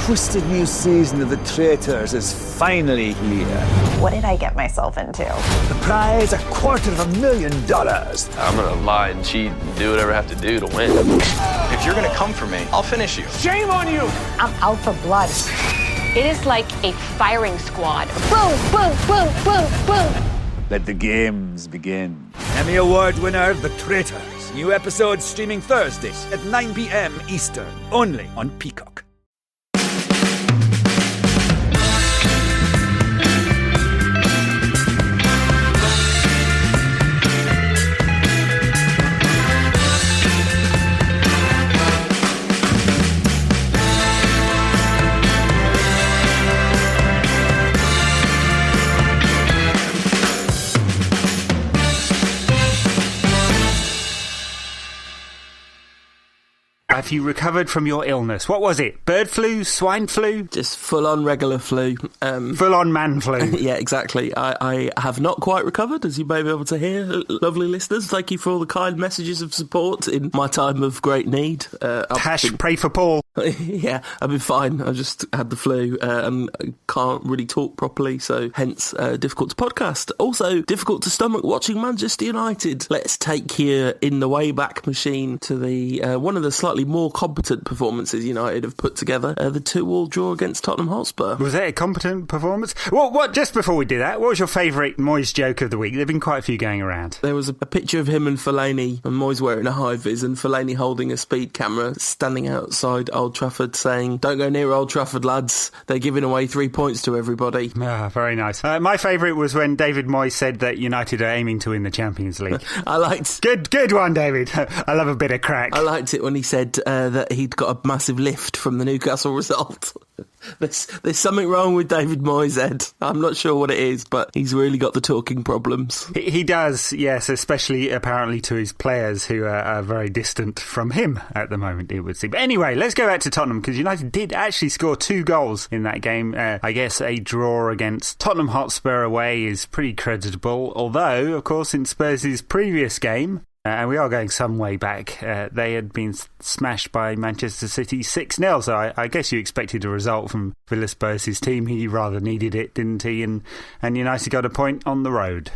twisted new season of The Traitors is finally here. What did I get myself into? The prize, $250,000. I'm gonna lie and cheat and do whatever I have to do to win. If you're gonna come for me, I'll finish you. Shame on you! I'm out for blood. It is like a firing squad. Boom, boom, boom, boom, boom. Let the games begin. Emmy Award winner, The Traitors. New episodes streaming Thursdays at 9 p.m. Eastern. Only on Peacock. Have you recovered from your illness? What was it? Bird flu? Swine flu? Just full-on regular flu. Full-on man flu. Yeah, exactly. I have not quite recovered, as you may be able to hear. Lovely listeners, thank you for all the kind messages of support in my time of great need. Pray for Paul. Yeah, I've been fine. I just had the flu and can't really talk properly, so hence difficult to podcast. Also, difficult to stomach watching Manchester United. Let's take you in the Wayback Machine to the one of the slightly more competent performances United have put together, the 2-2 draw against Tottenham Hotspur. Was it a competent performance? What? Just before we do that, what was your favourite Moyes joke of the week? There have been quite a few going around. There was a picture of him and Fellaini, and Moyes wearing a high-vis, and Fellaini holding a speed camera, standing outside Old Trafford saying, "Don't go near Old Trafford, lads. They're giving away 3 points to everybody." Ah, very nice. My favourite was when David Moyes said that United are aiming to win the Champions League. I liked... Good one, David. I love a bit of crack. I liked it when he said that he'd got a massive lift from the Newcastle result. There's something wrong with David Moyes, Ed. I'm not sure what it is, but he's really got the talking problems. He does, yes, especially apparently to his players who are very distant from him at the moment, it would seem. But anyway, let's go back to Tottenham, because United did actually score 2 goals in that game. I guess a draw against Tottenham Hotspur away is pretty creditable, although, of course, in Spurs' previous game, and we are going some way back, they had been smashed by Manchester City 6-0, so I guess you expected a result from Villas-Boas' team. He rather needed it, didn't he? And United got a point on the road.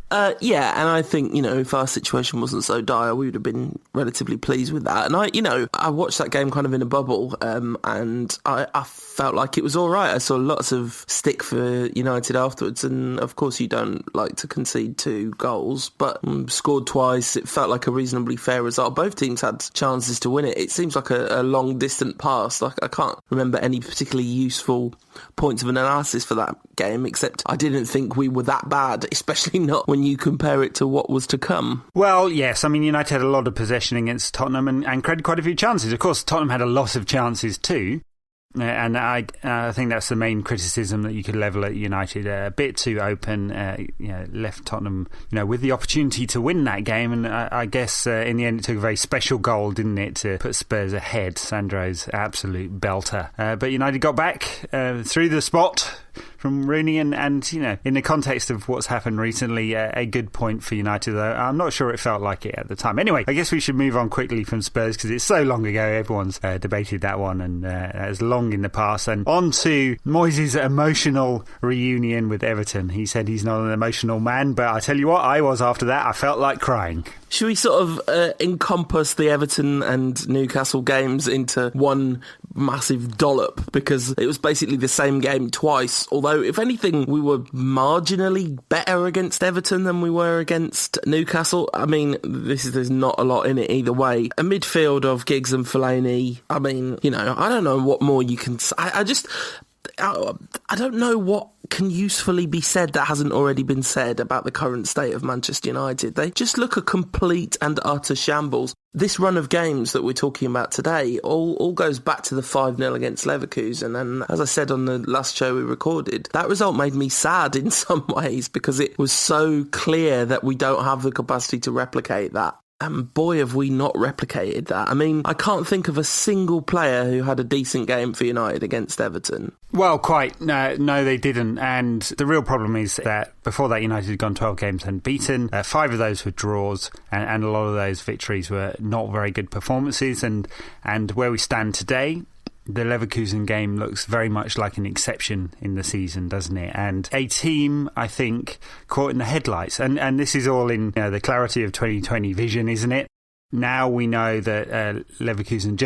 Yeah, and I think, if our situation wasn't so dire, we would have been relatively pleased with that. And I watched that game kind of in a bubble, and I felt like it was all right. I saw lots of stick for United afterwards, and of course you don't like to concede 2 goals, but scored twice. It felt like a reasonably fair result. Both teams had chances to win it. It seems like a long distant past. Like, I can't remember any particularly useful points of analysis for that game, except I didn't think we were that bad, especially not when you compare it to what was to come. Well, yes, I mean, United had a lot of possession against Tottenham and created quite a few chances. Of course, Tottenham had a lot of chances too. And I think that's the main criticism that you could level at United. A bit too open, left Tottenham, with the opportunity to win that game. And I guess in the end it took a very special goal, didn't it, to put Spurs ahead. Sandro's absolute belter. But United got back through the spot from Rooney, and in the context of what's happened recently, a good point for United, though I'm not sure it felt like it at the time. Anyway, I guess we should move on quickly from Spurs, because it's so long ago. Everyone's debated that one, and it's long in the past. And on to Moyes' emotional reunion with Everton. He said he's not an emotional man, but I tell you what, I was after that. I felt like crying. Should we sort of encompass the Everton and Newcastle games into one massive dollop? Because it was basically the same game twice, although if anything we were marginally better against Everton than we were against Newcastle. I mean, there's not a lot in it either way. A midfield of Giggs and Fellaini, I mean, I don't know what more you can say. I don't know what can usefully be said that hasn't already been said about the current state of Manchester United. They just look a complete and utter shambles. This run of games that we're talking about today all goes back to the 5-0 against Leverkusen, and as I said on the last show we recorded, that result made me sad in some ways, because it was so clear that we don't have the capacity to replicate that. And boy, have we not replicated that. I mean, I can't think of a single player who had a decent game for United against Everton. Well, quite. No, they didn't. And the real problem is that before that, United had gone 12 games unbeaten. 5 of those were draws, and a lot of those victories were not very good performances. And where we stand today, the Leverkusen game looks very much like an exception in the season, doesn't it? And a team, I think, caught in the headlights. And this is all in the clarity of 2020 vision, isn't it? Now we know that Leverkusen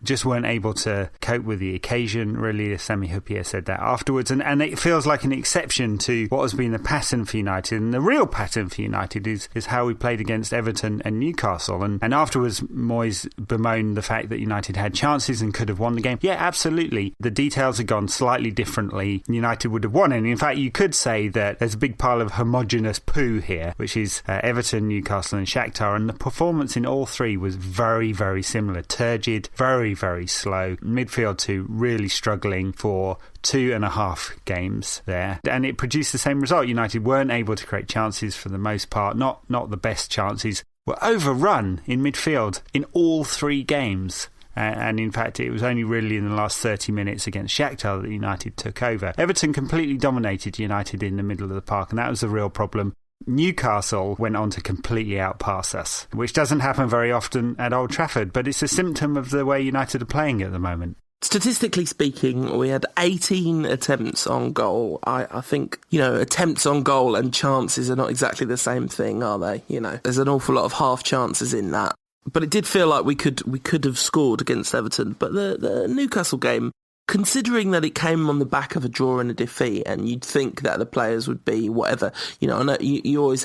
just weren't able to cope with the occasion. Really, Sami Hyypiä said that afterwards, and it feels like an exception to what has been the pattern for United. And the real pattern for United is how we played against Everton and Newcastle. And afterwards, Moyes bemoaned the fact that United had chances and could have won the game. Yeah, absolutely. The details had gone slightly differently. United would have won, and in fact, you could say that there's a big pile of homogenous poo here, which is Everton, Newcastle, and Shaktar, and the performance in all three was very, very similar. Turgid, very, very slow. Midfield two really struggling for 2.5 games there. And it produced the same result. United weren't able to create chances for the most part. Not the best chances. Were overrun in midfield in all 3 games. And in fact, it was only really in the last 30 minutes against Shakhtar that United took over. Everton completely dominated United in the middle of the park, and that was the real problem. Newcastle went on to completely outpass us, which doesn't happen very often at Old Trafford, but it's a symptom of the way United are playing at the moment. Statistically speaking, we had 18 attempts on goal. I think, attempts on goal and chances are not exactly the same thing, are they? There's an awful lot of half chances in that. But it did feel like we could have scored against Everton. But the Newcastle game, considering that it came on the back of a draw and a defeat, and you'd think that the players would be whatever, I know you always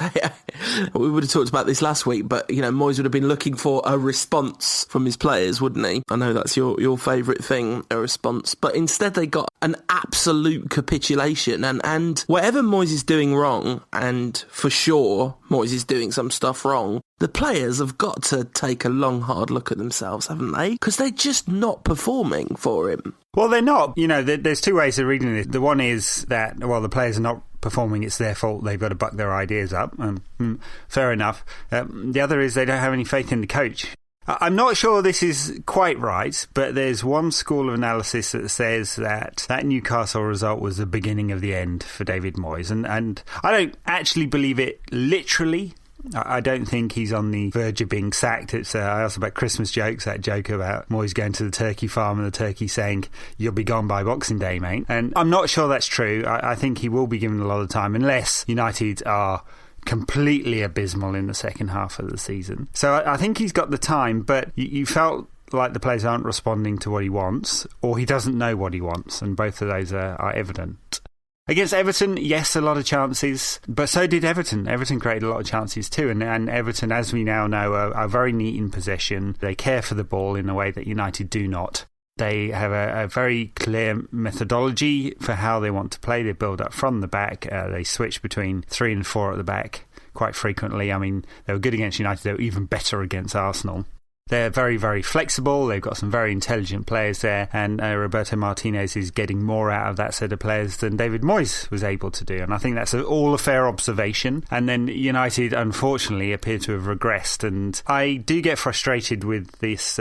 we would have talked about this last week, but Moyes would have been looking for a response from his players, wouldn't he? I know that's your favourite thing, a response, but instead they got an absolute capitulation, and whatever Moyes is doing wrong, and for sure Moyes is doing some stuff wrong, the players have got to take a long, hard look at themselves, haven't they? Because they're just not performing for him. Well, they're not. There's 2 ways of reading this. The one is that, the players are not performing, it's their fault, they've got to buck their ideas up. Fair enough. The other is they don't have any faith in the coach. I'm not sure this is quite right, but there's one school of analysis that says that Newcastle result was the beginning of the end for David Moyes. And I don't actually believe it literally. I don't think he's on the verge of being sacked. It's I asked about Christmas jokes, that joke about Moyes going to the turkey farm and the turkey saying, "You'll be gone by Boxing Day, mate." And I'm not sure that's true. I think he will be given a lot of time, unless United are completely abysmal in the second half of the season. So I think he's got the time, but you felt like the players aren't responding to what he wants, or he doesn't know what he wants, and both of those are evident. Against Everton, yes, a lot of chances, but so did Everton. Everton created a lot of chances too, and Everton, as we now know, are very neat in possession. They care for the ball in a way that United do not. They have a very clear methodology for how they want to play. They build up from the back. They switch between 3 and 4 at the back quite frequently. I mean, they were good against United. They were even better against Arsenal. They're very, very flexible. They've got some very intelligent players there, and Roberto Martinez is getting more out of that set of players than David Moyes was able to do. And I think that's all a fair observation. And then United, unfortunately, appear to have regressed. And I do get frustrated with this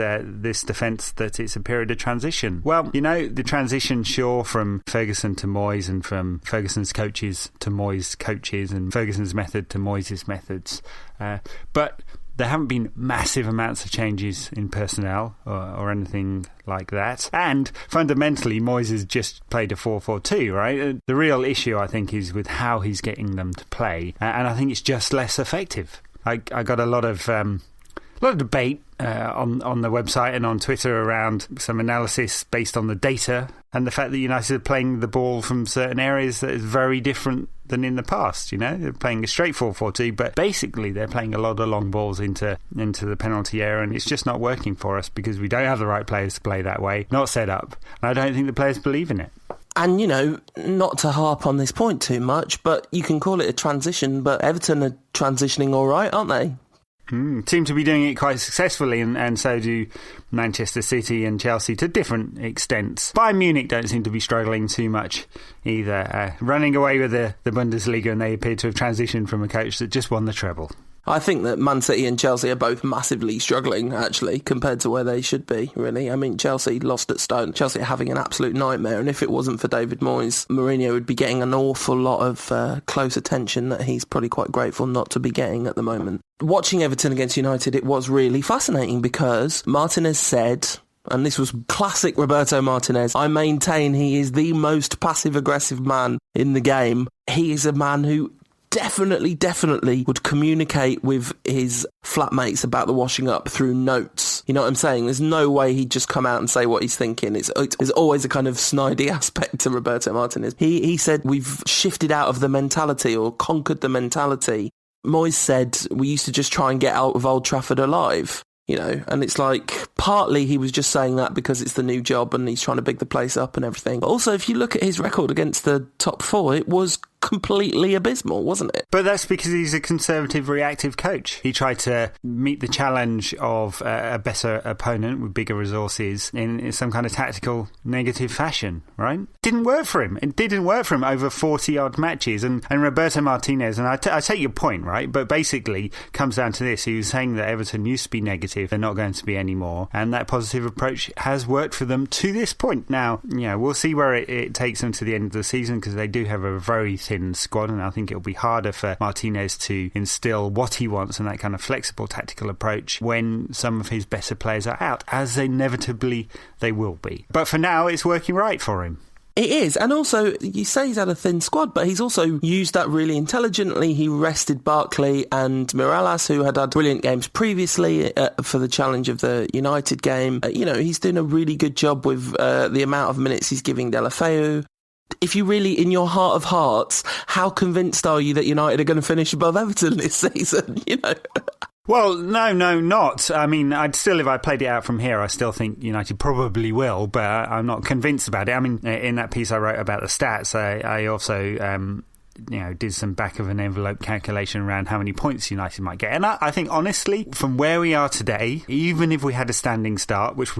defence that it's a period of transition. Well, the transition, sure, from Ferguson to Moyes, and from Ferguson's coaches to Moyes' coaches, and Ferguson's method to Moyes' methods. But there haven't been massive amounts of changes in personnel or anything like that. And fundamentally, Moyes has just played a 4-4-2, right? The real issue, I think, is with how he's getting them to play. And I think it's just less effective. I got a lot of debate on the website and on Twitter around some analysis based on the data and the fact that United are playing the ball from certain areas that is very different than in the past. They're playing a straight 4-4-2, but basically they're playing a lot of long balls into the penalty area, and it's just not working for us because we don't have the right players to play that way, not set up, and I don't think the players believe in it. And, not to harp on this point too much, but you can call it a transition, but Everton are transitioning all right, aren't they? Seem to be doing it quite successfully, and so do Manchester City and Chelsea to different extents. Bayern Munich don't seem to be struggling too much either, running away with the Bundesliga, and they appear to have transitioned from a coach that just won the treble. I think that Man City and Chelsea are both massively struggling, actually, compared to where they should be, really. I mean, Chelsea lost at Stoke. Chelsea are having an absolute nightmare, and if it wasn't for David Moyes, Mourinho would be getting an awful lot of close attention that he's probably quite grateful not to be getting at the moment. Watching Everton against United, it was really fascinating because Martinez said and this was classic Roberto Martinez, I maintain he is the most passive-aggressive man in the game. He is a man who definitely would communicate with his flatmates about the washing up through notes. You know what I'm saying? There's no way he'd just come out and say what he's thinking. There's always a kind of snidey aspect to Roberto Martinez. He said we've shifted out of the mentality or conquered the mentality. Moyes said we used to just try and get out of Old Trafford alive. You know, and it's like partly he was just saying that because it's the new job and he's trying to big the place up and everything. But also, if you look at his record against the top four, it was completely abysmal, wasn't it? But that's because he's a conservative, reactive coach. He tried to meet the challenge of a better opponent with bigger resources in some kind of tactical, negative fashion, right? Didn't work for him. It didn't work for him over 40-odd matches. And Roberto Martinez, and I take your point, right? But basically, comes down to this. He was saying that Everton used to be negative. They're not going to be anymore. And that positive approach has worked for them to this point. Now, we'll see where it takes them to the end of the season because they do have a very thin squad, and I think it'll be harder for Martinez to instill what he wants and that kind of flexible tactical approach when some of his better players are out, as inevitably they will be. But for now, it's working right for him. It is, and also, you say he's had a thin squad, but he's also used that really intelligently. He rested Barkley and Mirallas, who had brilliant games previously for the challenge of the United game. He's doing a really good job with the amount of minutes he's giving Deulofeu. If you really, in your heart of hearts, how convinced are you that United are going to finish above Everton this season, Well, no, not. I mean, if I played it out from here, I still think United probably will, but I'm not convinced about it. I mean, in that piece I wrote about the stats, I also did some back of an envelope calculation around how many points United might get. And I think, honestly, from where we are today, even if we had a standing start, which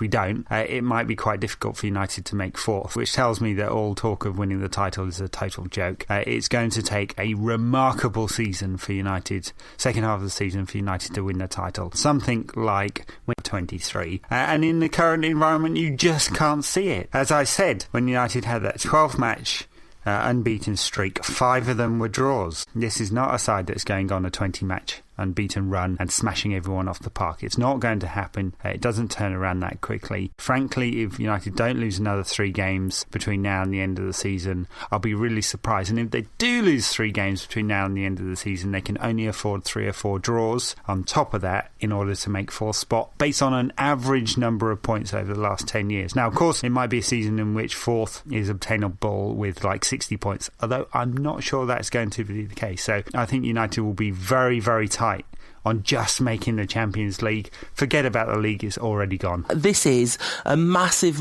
we don't, it might be quite difficult for United to make fourth, which tells me that all talk of winning the title is a total joke. It's going to take a remarkable season for United, second half of the season for United to win the title. Something like win 23. And in the current environment, you just can't see it. As I said, when United had that 12-match unbeaten streak, 5 of them were draws. This is not a side that's going on a 20-match unbeaten run and smashing everyone off the park. It's not going to happen. It doesn't turn around that quickly. Frankly, if United don't lose another 3 games between now and the end of the season, I'll be really surprised. And if they do lose 3 games between now and the end of the season, they can only afford 3 or 4 draws on top of that in order to make 4th spot based on an average number of points over the last 10 years. Now, of course, it might be a season in which 4th is obtainable with like 60 points, although I'm not sure that's going to be the case. So I think United will be very, very tight on just making the Champions League. Forget about the league, it's already gone. This is a massive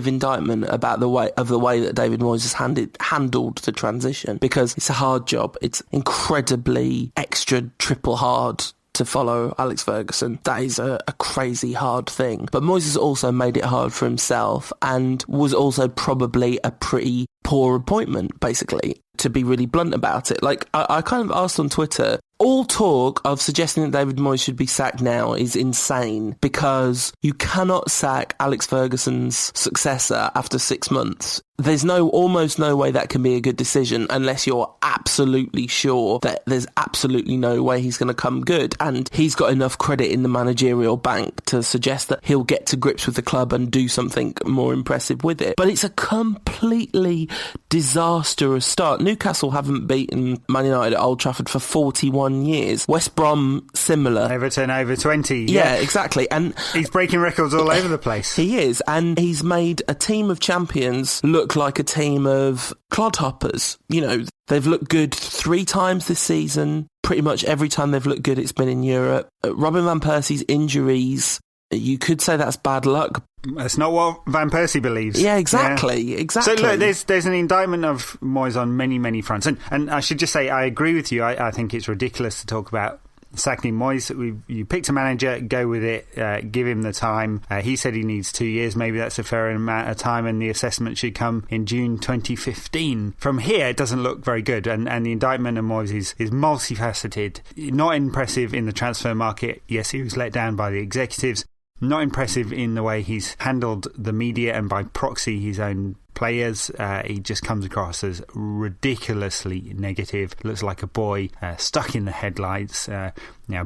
indictment about the way that David Moyes has handled the transition, because it's a hard job. It's incredibly extra triple hard to follow Alex Ferguson. That is a crazy hard thing. But Moyes has also made it hard for himself and was also probably a pretty poor appointment, basically, to be really blunt about it. Like, I kind of asked on Twitter, all talk of suggesting that David Moyes should be sacked now is insane, because you cannot sack Alex Ferguson's successor after 6 months. There's almost no way that can be a good decision unless you're absolutely sure that there's absolutely no way he's going to come good. And he's got enough credit in the managerial bank to suggest that he'll get to grips with the club and do something more impressive with it. But it's a completely disastrous start. Newcastle haven't beaten Man United at Old Trafford for 41 years. West Brom, similar. Everton over 20. Yeah, exactly. And he's breaking records all over the place. He is. And he's made a team of champions look like a team of clodhoppers. They've looked good 3 times this season. Pretty much every time they've looked good, it's been in Europe. Robin Van Persie's injuries, you could say that's bad luck. That's not what Van Persie believes. Yeah, exactly. Yeah. Exactly. So look, there's an indictment of Moyes on many fronts. And I should just say, I agree with you. I think it's ridiculous to talk about sacking Moyes. You picked a manager, go with it, give him the time. He said he needs 2 years. Maybe that's a fair amount of time, and the assessment should come in June 2015. From here, it doesn't look very good, and the indictment of Moyes is multifaceted. Not impressive in the transfer market. Yes, he was let down by the executives. Not impressive in the way he's handled the media and by proxy his own players. He just comes across as ridiculously negative. Looks like a boy stuck in the headlights.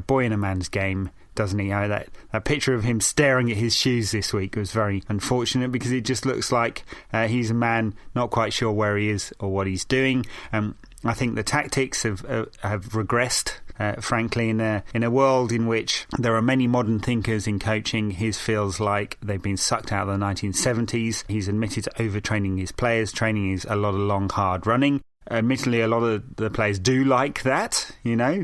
Boy in a man's game. doesn't he? That picture of him staring at his shoes this week was very unfortunate, because it just looks like he's a man not quite sure where he is or what he's doing. I think the tactics have regressed. Frankly, in a world in which there are many modern thinkers in coaching, his feels like they've been sucked out of the 1970s. He's admitted to overtraining his players. Training is a lot of long, hard running. Admittedly, a lot of the players do like that,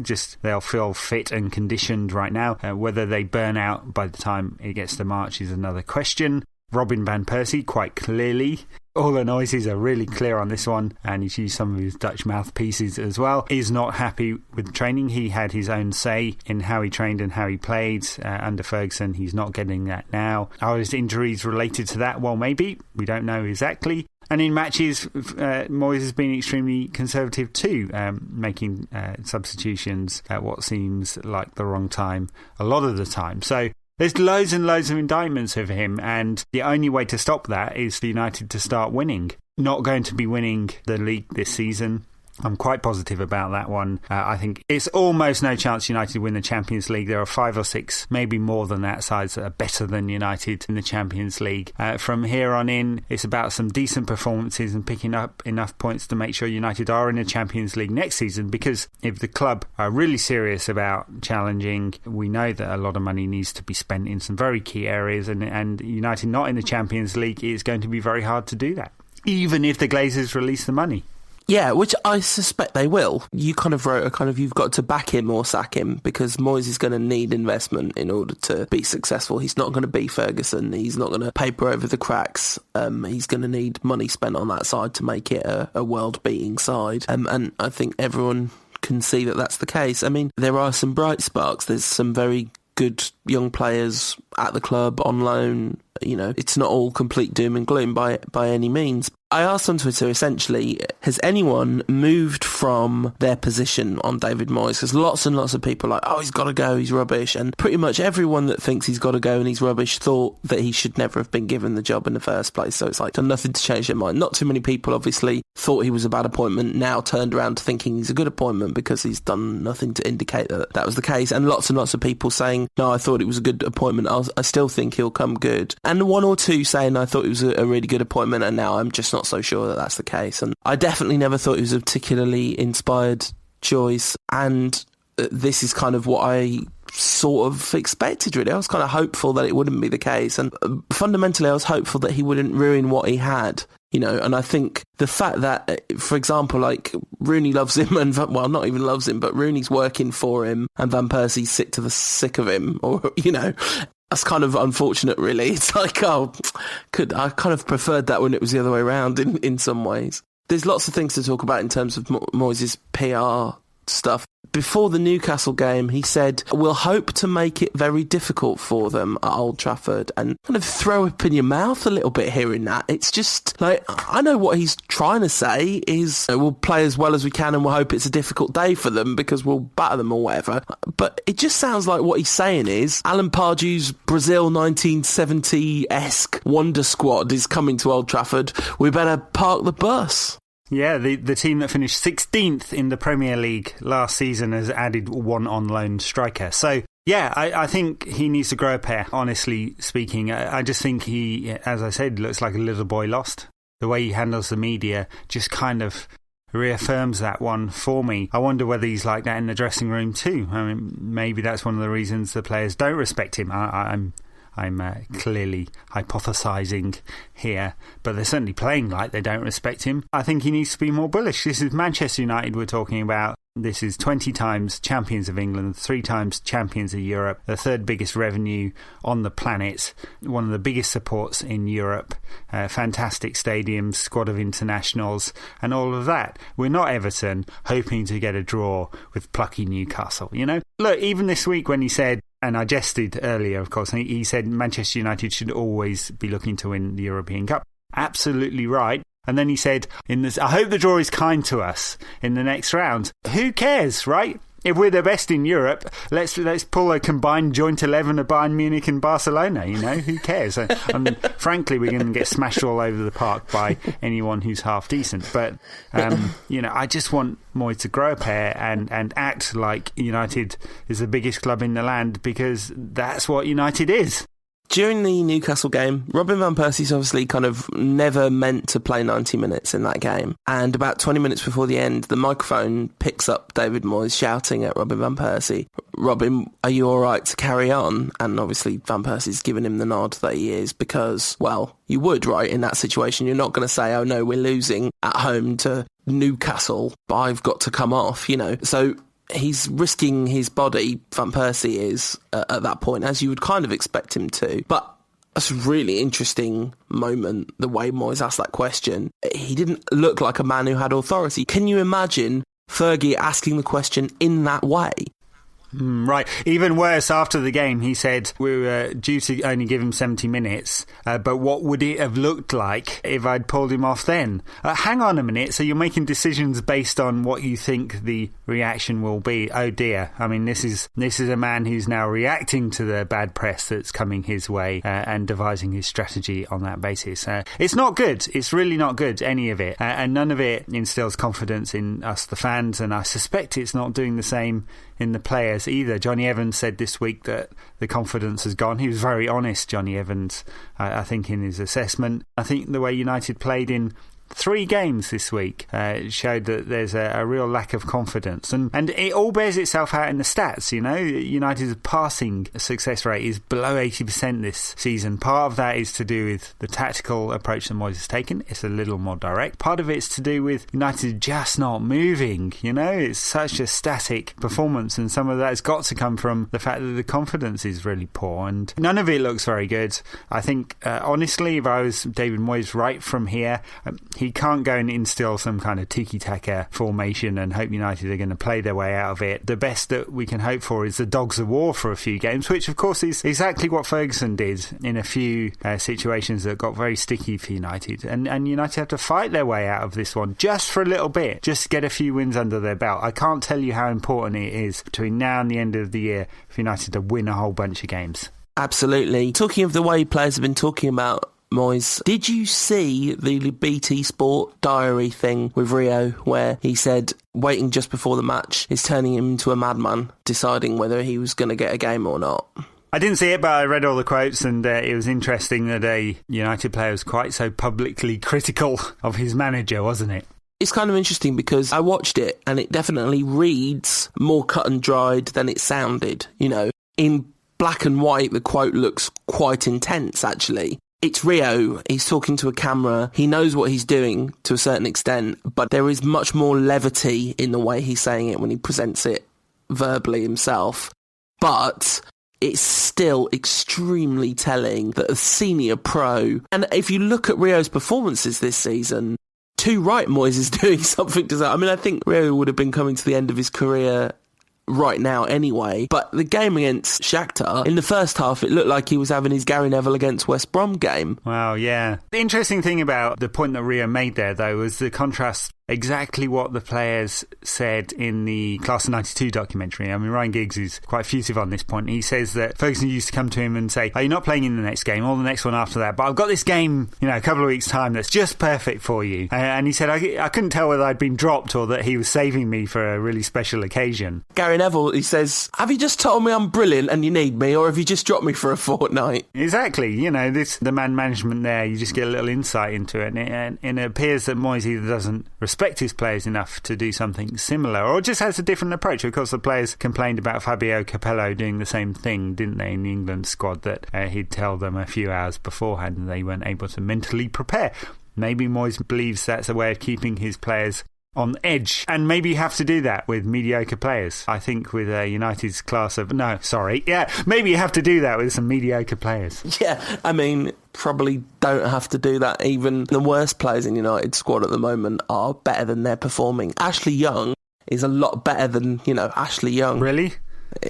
just they'll feel fit and conditioned right now. Whether they burn out by the time it gets to March is another question. Robin van Persie, quite clearly, all the noises are really clear on this one, and he's used some of his Dutch mouthpieces as well, is not happy with training. He had his own say in how he trained and how he played under Ferguson. He's not getting that now. Are his injuries related to that? Well, maybe. We don't know exactly. And in matches, Moyes has been extremely conservative too, making substitutions at what seems like the wrong time a lot of the time. So there's loads and loads of indictments of him, and the only way to stop that is for United to start winning. Not going to be winning the league this season. I'm quite positive about that one. I think it's almost no chance United win the Champions League. There are 5 or 6, maybe more than that, sides that are better than United in the Champions League. From here on in, it's about some decent performances and picking up enough points to make sure United are in the Champions League next season, because if the club are really serious about challenging, we know that a lot of money needs to be spent in some very key areas, and United not in the Champions League is going to be very hard to do that, even if the Glazers release the money. Yeah, which I suspect they will. You kind of wrote you've got to back him or sack him, because Moyes is going to need investment in order to be successful. He's not going to be Ferguson. He's not going to paper over the cracks. He's going to need money spent on that side to make it a world-beating side. And I think everyone can see that that's the case. I mean, there are some bright sparks. There's some very good young players at the club on loan. It's not all complete doom and gloom by any means. I asked on Twitter, essentially, has anyone moved from their position on David Moyes? Because lots and lots of people are like, oh, he's got to go, he's rubbish. And pretty much everyone that thinks he's got to go and he's rubbish thought that he should never have been given the job in the first place. So it's like done nothing to change their mind. Not too many people, obviously, thought he was a bad appointment, now turned around to thinking he's a good appointment because he's done nothing to indicate that was the case. And lots of people saying, no, I thought it was a good appointment, I still think he'll come good. And one or two saying, I thought it was a really good appointment, and now I'm just not so sure that that's the case. And I definitely never thought it was a particularly inspired choice, and this is kind of what I sort of expected, really. I was kind of hopeful that it wouldn't be the case, and fundamentally I was hopeful that he wouldn't ruin what he had, and I think the fact that, for example, like Rooney loves him, and not even loves him, but Rooney's working for him and Van Persie's sick of him, or that's kind of unfortunate, really. It's like, I kind of preferred that when it was the other way around in some ways. There's lots of things to talk about in terms of Moyes' PR stuff. Before the Newcastle game, he said, we'll hope to make it very difficult for them at Old Trafford, and kind of throw up in your mouth a little bit hearing that. It's just like, I know what he's trying to say is, we'll play as well as we can and we'll hope it's a difficult day for them because we'll batter them or whatever. But it just sounds like what he's saying is, Alan Pardew's Brazil 1970-esque wonder squad is coming to Old Trafford. We better park the bus. Yeah, the team that finished 16th in the Premier League last season has added one on-loan striker. So, yeah, I think he needs to grow a pair, honestly speaking. I just think he, as I said, looks like a little boy lost. The way he handles the media just kind of reaffirms that one for me. I wonder whether he's like that in the dressing room too. I mean, maybe that's one of the reasons the players don't respect him. I'm clearly hypothesising here, but they're certainly playing like they don't respect him. I think he needs to be more bullish. This is Manchester United we're talking about. This is 20 times champions of England, 3 times champions of Europe, the 3rd biggest revenue on the planet, one of the biggest supports in Europe, fantastic stadiums, squad of internationals, and all of that. We're not Everton hoping to get a draw with plucky Newcastle, Look, even this week when he said, and I jested earlier, of course, he said Manchester United should always be looking to win the European Cup. Absolutely right. And then he said, I hope the draw is kind to us in the next round. Who cares, right? if we're the best in Europe, let's pull a combined joint 11 of Bayern Munich and Barcelona, who cares? And frankly, we're going to get smashed all over the park by anyone who's half decent. But, I just want Moyes to grow a pair and act like United is the biggest club in the land, because that's what United is. During the Newcastle game, Robin Van Persie's obviously kind of never meant to play 90 minutes in that game. And about 20 minutes before the end, the microphone picks up David Moyes shouting at Robin Van Persie, "Robin, are you all right to carry on?" And obviously Van Persie's given him the nod that he is, because, well, you would, right, in that situation. You're not going to say, "Oh no, we're losing at home to Newcastle, but I've got to come off," So he's risking his body, Van Persie is, at that point, as you would kind of expect him to. But it's a really interesting moment, the way Moyes asked that question. He didn't look like a man who had authority. Can you imagine Fergie asking the question in that way? Right. Even worse, after the game, he said we were due to only give him 70 minutes, but what would it have looked like if I'd pulled him off then? Hang on a minute, so you're making decisions based on what you think the reaction will be. Oh dear. I mean, this is a man who's now reacting to the bad press that's coming his way and devising his strategy on that basis. It's not good. It's really not good, any of it. And none of it instills confidence in us, the fans, and I suspect it's not doing the same in the players either. Johnny Evans said this week that the confidence has gone. He was very honest, Johnny Evans, I think, in his assessment. I think the way United played in 3 games this week showed that there's a real lack of confidence, and it all bears itself out in the stats. United's passing success rate is below 80% this season. Part of that is to do with the tactical approach that Moyes has taken. It's a little more direct. Part of it's to do with United just not moving. It's such a static performance, and some of that has got to come from the fact that the confidence is really poor, and none of it looks very good. I think, honestly, if I was David Moyes right from here, he can't go and instill some kind of tiki-taka formation and hope United are going to play their way out of it. The best that we can hope for is the dogs of war for a few games, which of course is exactly what Ferguson did in a few situations that got very sticky for United. And United have to fight their way out of this one just for a little bit, just get a few wins under their belt. I can't tell you how important it is between now and the end of the year for United to win a whole bunch of games. Absolutely. Talking of the way players have been talking about Moyes, did you see the BT Sport diary thing with Rio, where he said waiting just before the match is turning him into a madman, deciding whether he was going to get a game or not? I didn't see it, but I read all the quotes, and it was interesting that a United player was quite so publicly critical of his manager, wasn't it? It's kind of interesting because I watched it and it definitely reads more cut and dried than it sounded. In black and white, the quote looks quite intense, actually. It's Rio, he's talking to a camera, he knows what he's doing to a certain extent, but there is much more levity in the way he's saying it when he presents it verbally himself. But it's still extremely telling that a senior pro, and if you look at Rio's performances this season, too right Moyes is doing something to that. I mean, I think Rio would have been coming to the end of his career right now anyway, but the game against Shaktar, in the first half it looked like he was having his Gary Neville against West Brom game. Wow, yeah. The interesting thing about the point that Rio made there, though, was the contrast, exactly what the players said in the Class of 92 documentary. I mean, Ryan Giggs is quite effusive on this point. He says that Ferguson used to come to him and say, "Oh, you're not playing in the next game or the next one after that, but I've got this game, a couple of weeks' time that's just perfect for you." And he said, I couldn't tell whether I'd been dropped or that he was saving me for a really special occasion. Gary Neville, he says, "Have you just told me I'm brilliant and you need me, or have you just dropped me for a fortnight?" Exactly. The man management there, you just get a little insight into it, and it appears that Moyes either doesn't respect his players enough to do something similar, or just has a different approach. Of course, the players complained about Fabio Capello doing the same thing, didn't they, in the England squad, that he'd tell them a few hours beforehand and they weren't able to mentally prepare. Maybe Moyes believes that's a way of keeping his players on edge, and maybe you have to do that with mediocre players. I think with United's class of... maybe you have to do that with some mediocre players. Yeah, I mean, probably don't have to do that. Even the worst players in United's squad at the moment are better than they're performing. Ashley Young is a lot better than, Ashley Young. Really?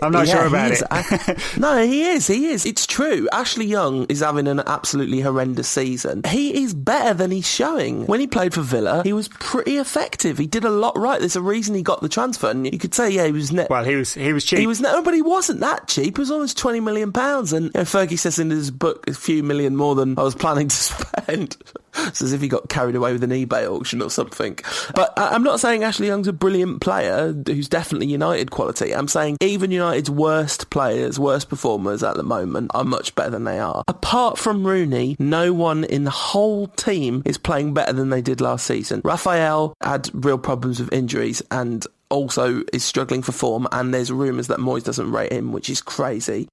I'm not sure about it. No, he is. It's true. Ashley Young is having an absolutely horrendous season. He is better than he's showing. When he played for Villa, he was pretty effective. He did a lot right. There's a reason he got the transfer. And you could say, yeah, he was net. Well, he was cheap. But he wasn't that cheap. It was almost £20 million. And Fergie says in his book, a few million more than I was planning to spend. It's as if he got carried away with an eBay auction or something. But I'm not saying Ashley Young's a brilliant player who's definitely United quality. I'm saying even United's worst players, worst performers at the moment are much better than they are. Apart from Rooney, no one in the whole team is playing better than they did last season. Raphael had real problems with injuries and also is struggling for form, and there's rumours that Moyes doesn't rate him, which is crazy.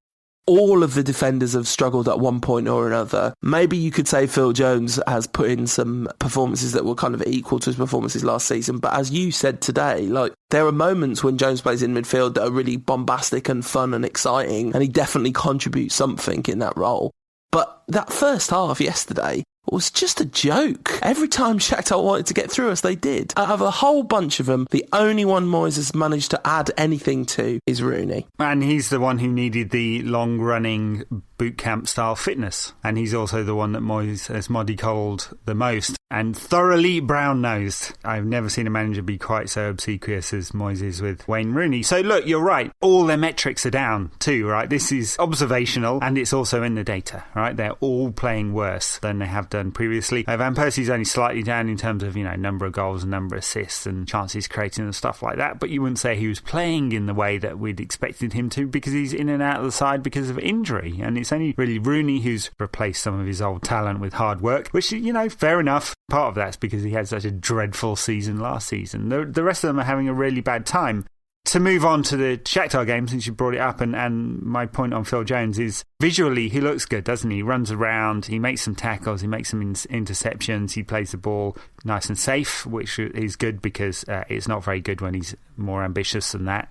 All of the defenders have struggled at one point or another. Maybe you could say Phil Jones has put in some performances that were kind of equal to his performances last season. But as you said today, there are moments when Jones plays in midfield that are really bombastic and fun and exciting, and he definitely contributes something in that role. But that first half yesterday was just a joke. Every time Shaktar wanted to get through us, they did. Out of a whole bunch of them, the only one Moyes has managed to add anything to is Rooney. And he's the one who needed the long-running boot camp style fitness. And he's also the one that Moyes has mollycoddled the most and thoroughly brown-nosed. I've never seen a manager be quite so obsequious as Moyes is with Wayne Rooney. So look, you're right. All their metrics are down too, right? This is observational and it's also in the data, right? They're all playing worse than they have done previously. Van Persie's only slightly down in terms of, number of goals and number of assists and chances created and stuff like that. But you wouldn't say he was playing in the way that we'd expected him to because he's in and out of the side because of injury. And it's only really Rooney who's replaced some of his old talent with hard work, which, fair enough. Part of that's because he had such a dreadful season last season. The rest of them are having a really bad time. To move on to the Shaktar game, since you brought it up, and my point on Phil Jones is visually he looks good, doesn't he? He runs around, he makes some tackles, he makes some interceptions, he plays the ball nice and safe, which is good because it's not very good when he's more ambitious than that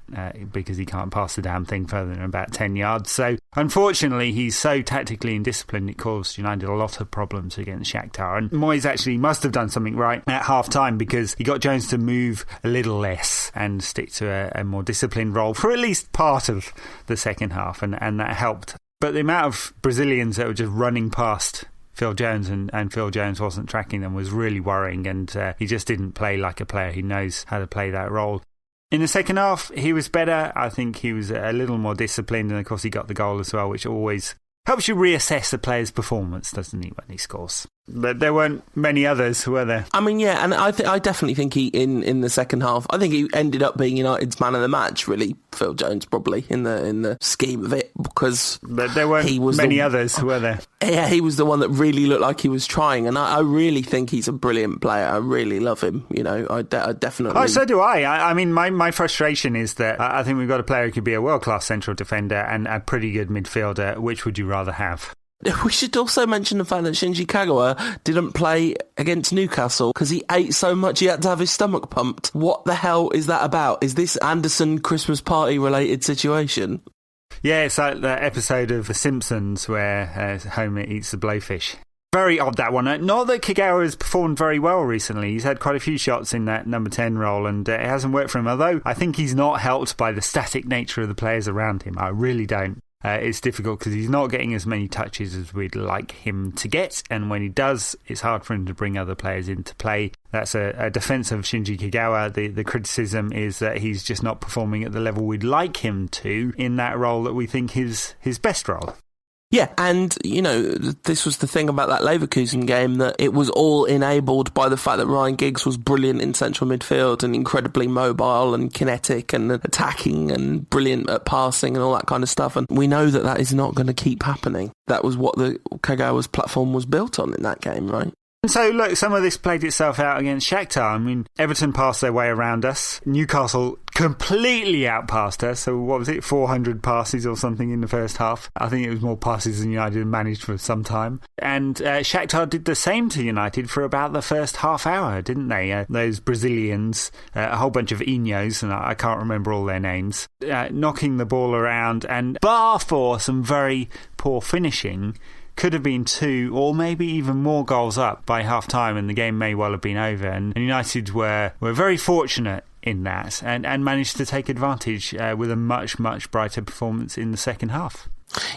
because he can't pass the damn thing further than about 10 yards. So unfortunately he's so tactically indisciplined it caused United a lot of problems against Shaktar, and Moyes actually must have done something right at half time because he got Jones to move a little less and stick to a more disciplined role for at least part of the second half, and that helped. But the amount of Brazilians that were just running past Phil Jones and Phil Jones wasn't tracking them was really worrying, and he just didn't play like a player who knows how to play that role. In the second half, he was better. I think he was a little more disciplined, and of course he got the goal as well, which always helps you reassess a player's performance, doesn't he, when he scores? But there weren't many others, were there? I mean, yeah, and I definitely think he, in the second half, I think he ended up being United's man of the match, really, Phil Jones, probably, in the scheme of it, because but there weren't many others, were there? Yeah, he was the one that really looked like he was trying, and I really think he's a brilliant player. I really love him, I definitely... Oh, so do I. I mean, my frustration is that I think we've got a player who could be a world-class central defender and a pretty good midfielder. Which would you rather have? We should also mention the fact that Shinji Kagawa didn't play against Newcastle because he ate so much he had to have his stomach pumped. What the hell is that about? Is this Anderson Christmas party related situation? Yeah, it's like the episode of The Simpsons where Homer eats the blowfish. Very odd, that one. Not that Kagawa has performed very well recently. He's had quite a few shots in that number 10 role and it hasn't worked for him, although I think he's not helped by the static nature of the players around him. I really don't. It's difficult because he's not getting as many touches as we'd like him to get, and when he does, it's hard for him to bring other players into play. That's a defence of Shinji Kagawa. The criticism is that he's just not performing at the level we'd like him to in that role that we think is his best role. Yeah, and, this was the thing about that Leverkusen game, that it was all enabled by the fact that Ryan Giggs was brilliant in central midfield and incredibly mobile and kinetic and attacking and brilliant at passing and all that kind of stuff. And we know that is not going to keep happening. That was what the Kagawa's platform was built on in that game, right? And so, look, some of this played itself out against Shaktar. I mean, Everton passed their way around us. Newcastle completely outpassed us. So, what was it, 400 passes or something in the first half? I think it was more passes than United had managed for some time. And Shaktar did the same to United for about the first half hour, didn't they? Those Brazilians, a whole bunch of Iños, and I can't remember all their names, knocking the ball around, and bar for some very poor finishing, could have been 2 or maybe even more goals up by half time, and the game may well have been over. And United were very fortunate in that and managed to take advantage with a much, much brighter performance in the second half.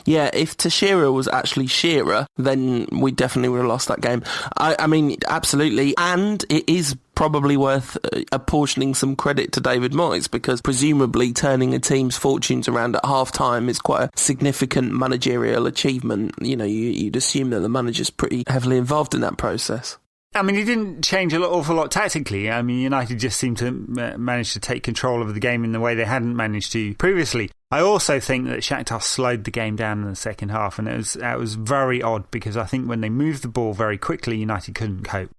Yeah, if Teixeira was actually Shearer, then we definitely would have lost that game. I mean, absolutely. And it is probably worth apportioning some credit to David Moyes, because presumably turning a team's fortunes around at half-time is quite a significant managerial achievement. You know, you'd assume that the manager's pretty heavily involved in that process. I mean, he didn't change an awful lot tactically. I mean, United just seemed to manage to take control of the game in the way they hadn't managed to previously. I also think that Shaktar slowed the game down in the second half, and it was very odd, because I think when they moved the ball very quickly, United couldn't cope.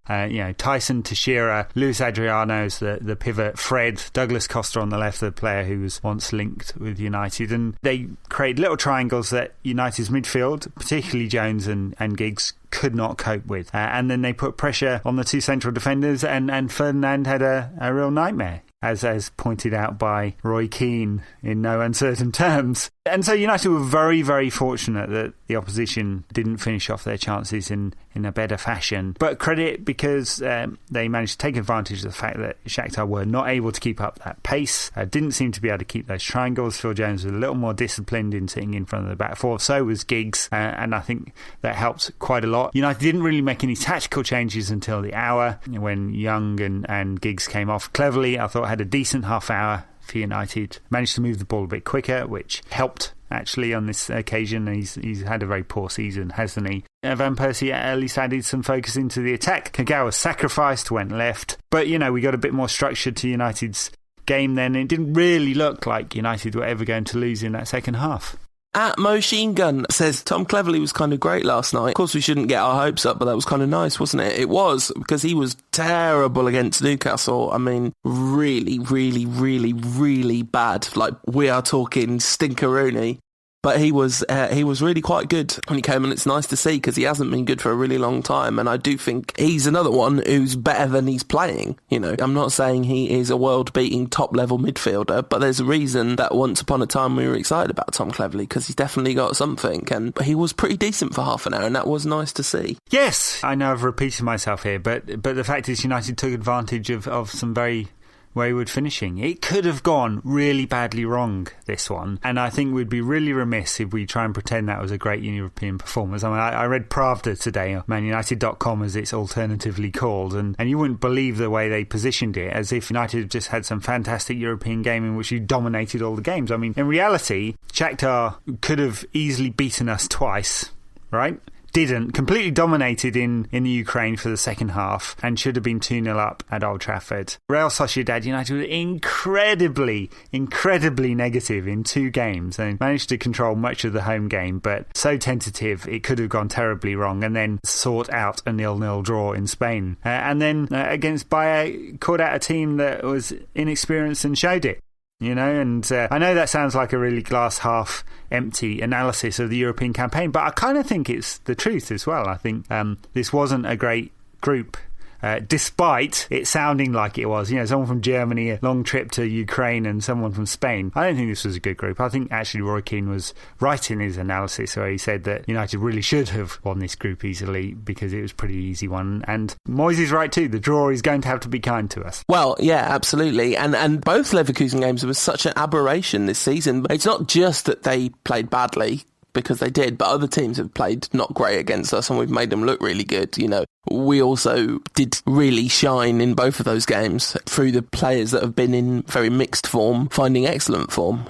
Tyson, Teixeira, Luis Adriano's the pivot, Fred, Douglas Costa on the left, the player who was once linked with United, and they created little triangles that United's midfield, particularly Jones and Giggs, could not cope with. And then they put pressure on the two central defenders, and Ferdinand had a real nightmare, as pointed out by Roy Keane in no uncertain terms. And so United were very, very fortunate that the opposition didn't finish off their chances in a better fashion. But credit, because they managed to take advantage of the fact that Shakhtar were not able to keep up that pace, didn't seem to be able to keep those triangles. Phil Jones was a little more disciplined in sitting in front of the back four. So was Giggs, and I think that helped quite a lot. United didn't really make any tactical changes until the hour, when Young and Giggs came off. Cleverly, I thought, had a decent half hour for United, managed to move the ball a bit quicker, which helped actually on this occasion. He's had a very poor season, hasn't he? Van Persie at least added some focus into the attack. Kagawa sacrificed, went left, but we got a bit more structure to United's game then. It didn't really look like United were ever going to lose in that second half. At Machine Gun says, Tom Cleverley was kind of great last night. Of course, we shouldn't get our hopes up, but that was kind of nice, wasn't it? It was, because he was terrible against Newcastle. I mean, really, really, really, really bad. Like, we are talking stinkeroonie. But he was really quite good when he came, and it's nice to see, because he hasn't been good for a really long time. And I do think he's another one who's better than he's playing. I'm not saying he is a world-beating top-level midfielder, but there's a reason that once upon a time we were excited about Tom Cleverley, because he's definitely got something. And he was pretty decent for half an hour, and that was nice to see. Yes, I know I've repeated myself here, but the fact is United took advantage of some very wayward finishing. It could have gone really badly wrong, this one, and I think we'd be really remiss if we try and pretend that was a great European performance. I mean, I read Pravda today, manunited.com as it's alternatively called, and you wouldn't believe the way they positioned it, as if United had just had some fantastic European game in which you dominated all the games. I mean, in reality, Shakhtar could have easily beaten us twice, right? Didn't, completely dominated in the Ukraine for the second half, and should have been 2-0 up at Old Trafford. Real Sociedad United were incredibly negative in two games, and managed to control much of the home game, but so tentative it could have gone terribly wrong, and then sort out a 0-0 draw in Spain. And then against Bayer, caught out a team that was inexperienced and showed it. And I know that sounds like a really glass half empty analysis of the European campaign, but I kind of think it's the truth as well. I think this wasn't a great group, despite it sounding like it was. Someone from Germany, a long trip to Ukraine, and someone from Spain. I don't think this was a good group. I think actually Roy Keane was right in his analysis where he said that United really should have won this group easily, because it was a pretty easy one. And Moyes is right too. The draw is going to have to be kind to us. Well, yeah, absolutely. And both Leverkusen games were such an aberration this season. It's not just that they played badly, because they did, but other teams have played not great against us, and we've made them look really good. We also did really shine in both of those games through the players that have been in very mixed form, finding excellent form.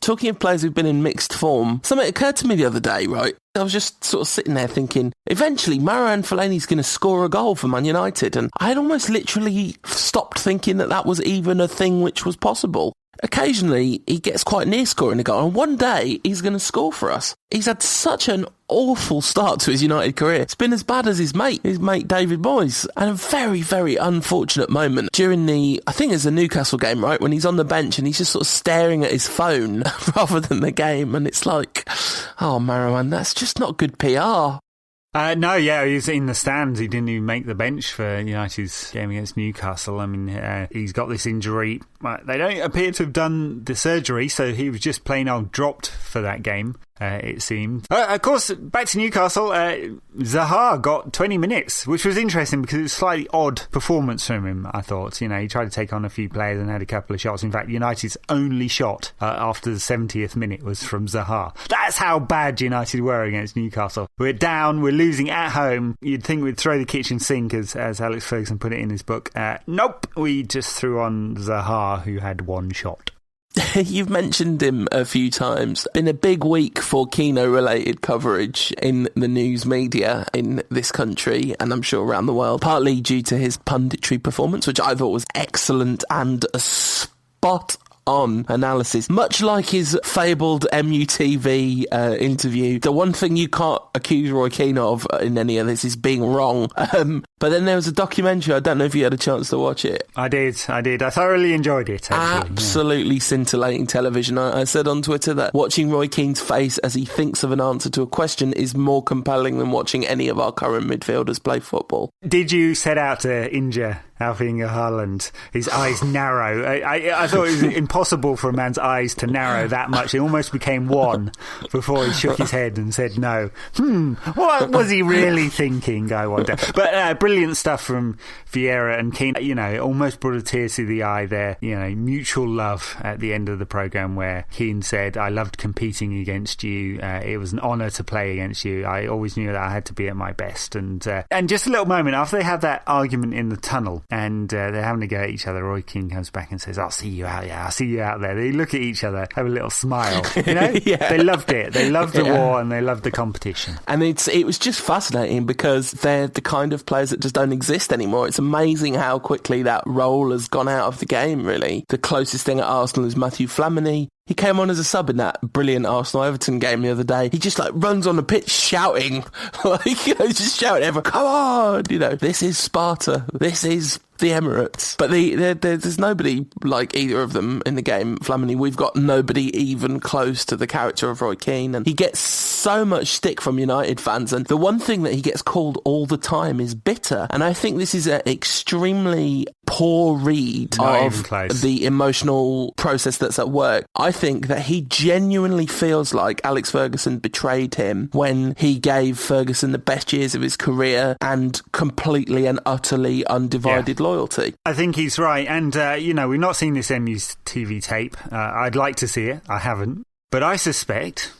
Talking of players who've been in mixed form, something occurred to me the other day, right? I was just sort of sitting there thinking, eventually Marouanne Fellaini's going to score a goal for Man United, and I had almost literally stopped thinking that was even a thing which was possible. Occasionally, he gets quite near scoring a goal, and one day he's going to score for us. He's had such an awful start to his United career. It's been as bad as his mate David Moyes. And a very, very unfortunate moment during I think it's a Newcastle game, right, when he's on the bench and he's just sort of staring at his phone rather than the game, and it's like, oh, Marouanne, that's just not good PR. No, yeah, he was in the stands. He didn't even make the bench for United's game against Newcastle. I mean, he's got this injury. They don't appear to have done the surgery, so he was just plain old dropped for that game. it seemed. Of course, back to Newcastle, Zaha got 20 minutes, which was interesting because it was a slightly odd performance from him, I thought. He tried to take on a few players and had a couple of shots. In fact, United's only shot after the 70th minute was from Zaha. That's how bad United were against Newcastle. We're down, we're losing at home. You'd think we'd throw the kitchen sink, as Alex Ferguson put it in his book. Nope, we just threw on Zaha, who had one shot. You've mentioned him a few times. Been a big week for Keno-related coverage in the news media in this country, and I'm sure around the world, partly due to his punditry performance, which I thought was excellent and a spot on analysis, much like his fabled MUTV interview. The one thing you can't accuse Roy Keane of in any of this is being wrong. But then there was a documentary. I don't know if you had a chance to watch it. I did. I thoroughly enjoyed it, actually. Absolutely scintillating television. I said on Twitter that watching Roy Keane's face as he thinks of an answer to a question is more compelling than watching any of our current midfielders play football. Did you set out to injure Alfie Haaland? His eyes narrow. I thought it was impossible for a man's eyes to narrow that much. It almost became one before he shook his head and said no. What was he really thinking, I wonder? But brilliant stuff from Vieira and Keane. It almost brought a tear to the eye there. Mutual love at the end of the programme, where Keane said, I loved competing against you. It was an honour to play against you. I always knew that I had to be at my best. And just a little moment after they had that argument in the tunnel, and they're having to go at each other, Roy Keane comes back and says, I'll see you out, I'll see you out there. They look at each other, have a little smile. Yeah. They loved it. They loved the war and they loved the competition. And it was just fascinating because they're the kind of players that just don't exist anymore. It's amazing how quickly that role has gone out of the game, really. The closest thing at Arsenal is Matthew Fellaini. He came on as a sub in that brilliant Arsenal-Everton game the other day. He just runs on the pitch shouting, just shouting everyone, come on, this is Sparta, this is the Emirates. But there's nobody like either of them in the game. Fellaini, we've got nobody even close to the character of Roy Keane, and he gets so much stick from United fans, and the one thing that he gets called all the time is bitter, and I think this is an extremely poor read of the emotional process that's at work. I think that he genuinely feels like Alex Ferguson betrayed him when he gave Ferguson the best years of his career and completely and utterly undivided loyalty. I think he's right. And, we've not seen this MU's TV tape. I'd like to see it. I haven't. But I suspect,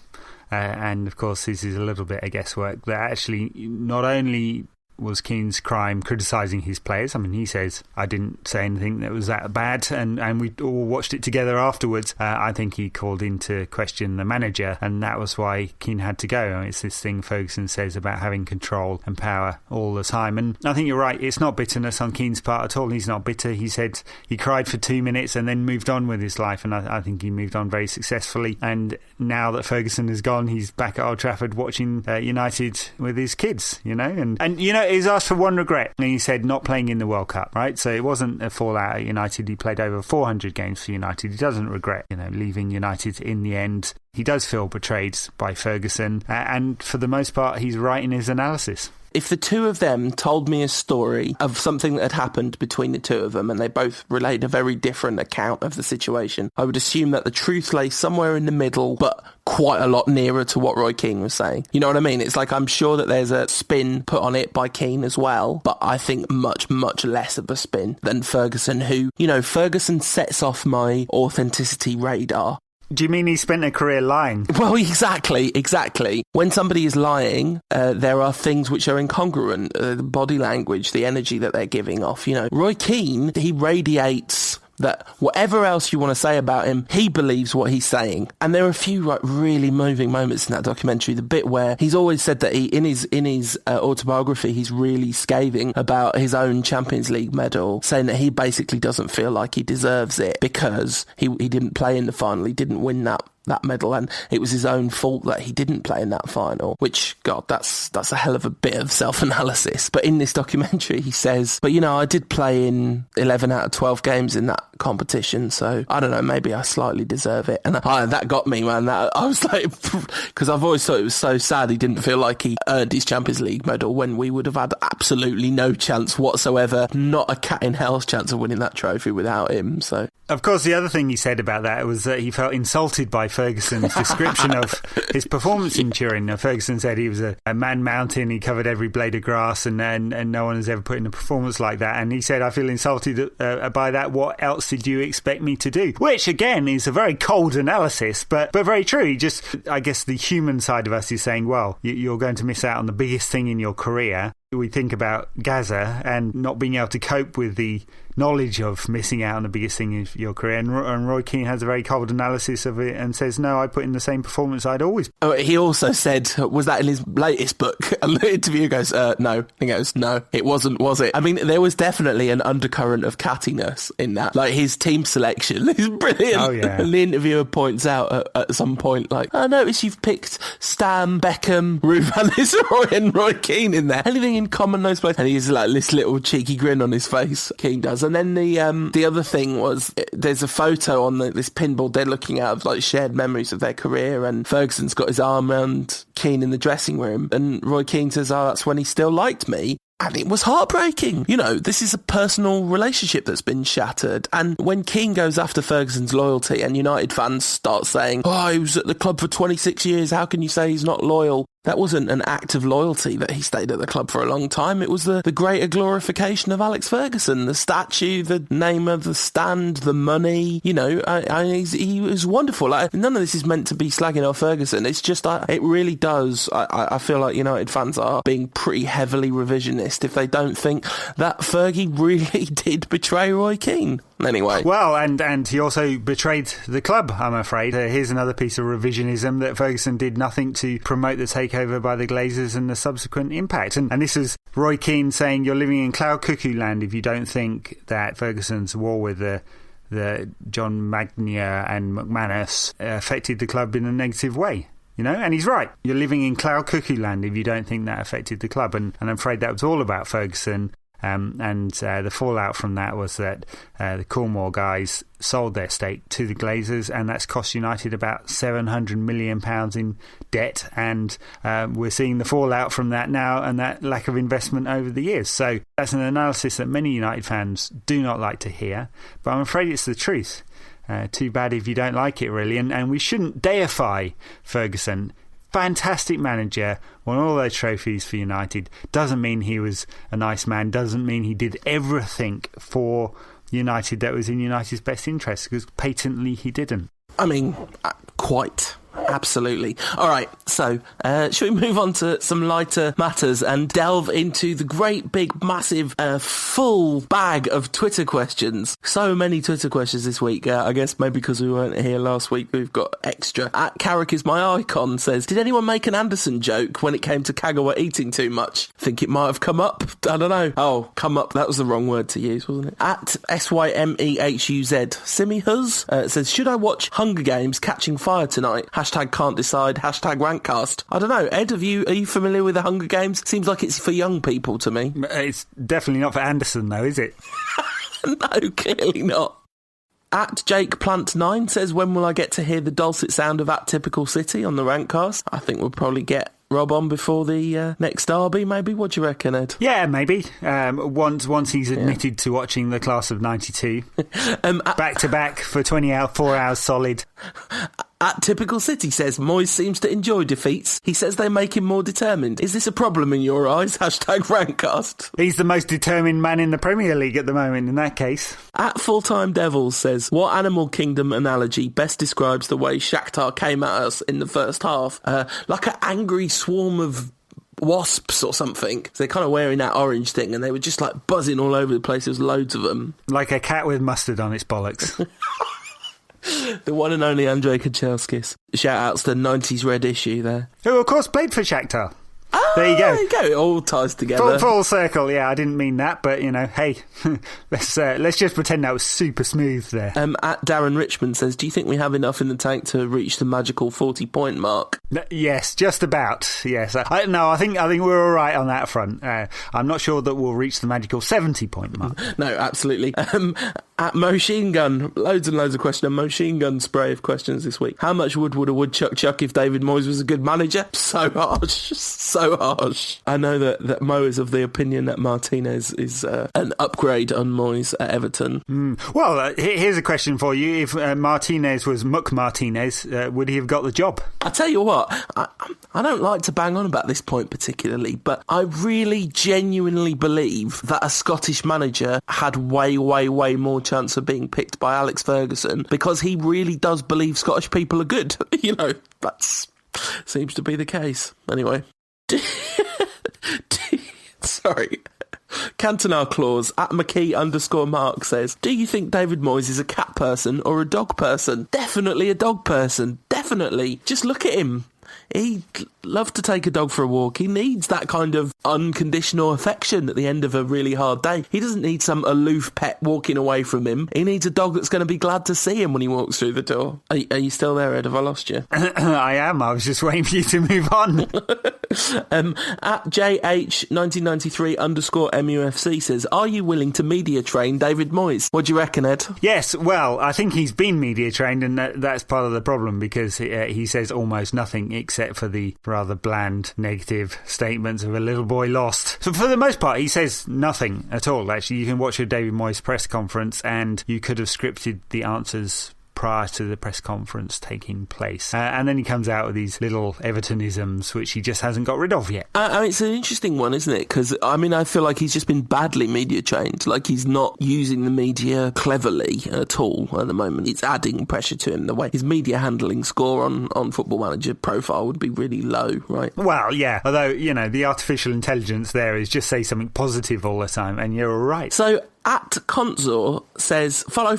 and of course this is a little bit of guesswork, that actually not only was Keane's crime criticising his players. I mean, he says, I didn't say anything that was that bad, and we all watched it together afterwards. I think he called in to question the manager, and that was why Keane had to go. I mean, it's this thing Ferguson says about having control and power all the time, and I think you're right, it's not bitterness on Keane's part at all. He's not bitter. He said he cried for 2 minutes and then moved on with his life, and I think he moved on very successfully, and now that Ferguson is gone, he's back at Old Trafford watching United with his kids, and he's asked for one regret, and he said not playing in the World Cup, right? So it wasn't a fallout at United. He played over 400 games for United. He doesn't regret, leaving United in the end. He does feel betrayed by Ferguson, and for the most part, he's right in his analysis. If the two of them told me a story of something that had happened between the two of them and they both relayed a very different account of the situation, I would assume that the truth lay somewhere in the middle, but quite a lot nearer to what Roy Keane was saying. You know what I mean? It's like I'm sure that there's a spin put on it by Keane as well, but I think much, much less of a spin than Ferguson, who, Ferguson sets off my authenticity radar. Do you mean he spent a career lying? Well, exactly. When somebody is lying, there are things which are incongruent. The body language, the energy that they're giving off. Roy Keane, he radiates that whatever else you want to say about him, he believes what he's saying. And there are a few really moving moments in that documentary. The bit where he's always said that in his autobiography, he's really scathing about his own Champions League medal, saying that he basically doesn't feel like he deserves it because he didn't play in the final, he didn't win that medal, and it was his own fault that he didn't play in that final, which, God, that's a hell of a bit of self-analysis. But in this documentary, he says, but I did play in 11 out of 12 games in that competition, so I don't know, maybe I slightly deserve it. And that got me, man. I was like, because I've always thought it was so sad he didn't feel like he earned his Champions League medal when we would have had absolutely no chance whatsoever, not a cat in hell's chance of winning that trophy without him. So, of course, the other thing he said about that was that he felt insulted by Ferguson's description of his performance in Turin. Ferguson said he was a man mountain, he covered every blade of grass, and no one has ever put in a performance like that. And he said, I feel insulted by that. What else did you expect me to do? Which, again, is a very cold analysis, but very true. I guess the human side of us is saying, well, you're going to miss out on the biggest thing in your career. We think about Gaza and not being able to cope with the knowledge of missing out on the biggest thing in your career. And Roy Keane has a very cold analysis of it and says, no, I put in the same performance I'd always. Oh, he also said, was that in his latest book? And the interviewer goes, no. He goes, no, it wasn't, was it? I mean, there was definitely an undercurrent of cattiness in that. Like, his team selection is brilliant. Oh, yeah. And the interviewer points out at some point, like, I notice you've picked Stam, Beckham, Ruud van Nistelrooy and Roy Keane in there. Anything in common those players? And he's like this little cheeky grin on his face. Keane does. And then the other thing was, there's a photo on this pinball they're looking at of like shared memories of their career, and Ferguson's got his arm around Keane in the dressing room, and Roy Keane says, oh, that's when he still liked me. And it was heartbreaking. You know, this is a personal relationship that's been shattered. And when Keane goes after Ferguson's loyalty and United fans start saying, oh, he was at the club for 26 years, how can you say he's not loyal? That wasn't an act of loyalty that he stayed at the club for a long time. It was the greater glorification of Alex Ferguson, the statue, the name of the stand, the money. You know, he was wonderful. Like, none of this is meant to be slagging off Ferguson. It's just, it really does. I feel like United fans are being pretty heavily revisionist if they don't think that Fergie really did betray Roy Keane. Anyway. Well, and he also betrayed the club, I'm afraid. Here's another piece of revisionism, that Ferguson did nothing to promote the takeover by the Glazers and the subsequent impact. And this is Roy Keane saying, you're living in cloud cuckoo land if you don't think that Ferguson's war with the John Magnier and McManus affected the club in a negative way. You know, and he's right. You're living in cloud cuckoo land if you don't think that affected the club. And I'm afraid that was all about Ferguson. And the fallout from that was that the Cornwall guys sold their stake to the Glazers, and that's cost United about £700 million in debt. And we're seeing the fallout from that now, and that lack of investment over the years. So that's an analysis that many United fans do not like to hear, but I'm afraid it's the truth. Too bad if you don't like it, really. And we shouldn't deify Ferguson. Fantastic manager, won all those trophies for United. Doesn't mean he was a nice man, doesn't mean he did everything for United that was in United's best interest, because patently he didn't. I mean, quite. Absolutely. All right, so shall we move on to some lighter matters and delve into the great, big, massive, full bag of Twitter questions? So many Twitter questions this week. I guess maybe because we weren't here last week, we've got extra. At Carrick is my icon says, did anyone make an Anderson joke when it came to Kagawa eating too much? Think it might have come up. I don't know. Oh, come up. That was the wrong word to use, wasn't it? At SYMEHUZ, Simihuz says, should I watch Hunger Games Catching Fire tonight? Hashtag can't decide. Hashtag rankcast. I don't know. Ed, are you familiar with the Hunger Games? Seems like it's for young people to me. It's definitely not for Anderson, though, is it? No, clearly not. At JakePlant9 says, when will I get to hear the dulcet sound of At Typical City on the rankcast? I think we'll probably get Rob on before the next derby, maybe. What do you reckon, Ed? Yeah, maybe. Once he's admitted to watching the class of 92. Back to back for 4 hours solid. At Typical City says, Moyes seems to enjoy defeats. He says they make him more determined. Is this a problem in your eyes? Hashtag rankcast. He's the most determined man in the Premier League at the moment, in that case. At Full-Time Devils says, what Animal Kingdom analogy best describes the way Shaktar came at us in the first half? Like an angry swarm of wasps or something. So they're kind of wearing that orange thing, and they were just like buzzing all over the place. There was loads of them. Like a cat with mustard on its bollocks. The one and only Andrei Kanchelskis. Shout-outs to 90s Red Issue there. Who, of course, played for Shaktar. Oh, there you go. It all ties together. Full circle, yeah, I didn't mean that, but, you know, hey, let's just pretend that was super smooth there. At Darren Richmond says, do you think we have enough in the tank to reach the magical 40-point mark? Yes, just about, yes. I think we're all right on that front. I'm not sure that we'll reach the magical 70-point mark. No, absolutely. At Machine Gun, loads and loads of questions. A machine gun spray of questions this week. How much wood would a woodchuck chuck if David Moyes was a good manager? So harsh. So harsh. I know that Mo is of the opinion that Martinez is an upgrade on Moyes at Everton. Well, here's a question for you. If Martinez was Muck Martinez, would he have got the job? I tell you what, I don't like to bang on about this point particularly, but I really genuinely believe that a Scottish manager had way, way, way more chance of being picked by Alex Ferguson because he really does believe Scottish people are good. You know, that seems to be the case. Anyway. Sorry. Cantona Clause at McKee_Mark says, do you think David Moyes is a cat person or a dog person? Definitely a dog person. Definitely. Just look at him. He'd love to take a dog for a walk. He needs that kind of unconditional affection at the end of a really hard day. He doesn't need some aloof pet walking away from him. He needs a dog that's going to be glad to see him when he walks through the door. Are you still there, Ed? Have I lost you? I am. I was just waiting for you to move on. At JH1993_MUFC says, are you willing to media train David Moyes? What do you reckon, Ed? Yes, well, I think he's been media trained, and that's part of the problem because he says almost nothing except for the rather bland negative statements of a little boy lost. So for the most part, he says nothing at all. Actually, you can watch a David Moyes press conference and you could have scripted the answers prior to the press conference taking place. And then he comes out with these little Evertonisms, which he just hasn't got rid of yet. I mean, it's an interesting one, isn't it? Because, I mean, I feel like he's just been badly media trained. Like, he's not using the media cleverly at all at the moment. It's adding pressure to him. The way his media handling score on Football Manager profile would be really low, right? Well, yeah. Although, you know, the artificial intelligence there is just say something positive all the time, and you're all right. So, at Conzor says, follow.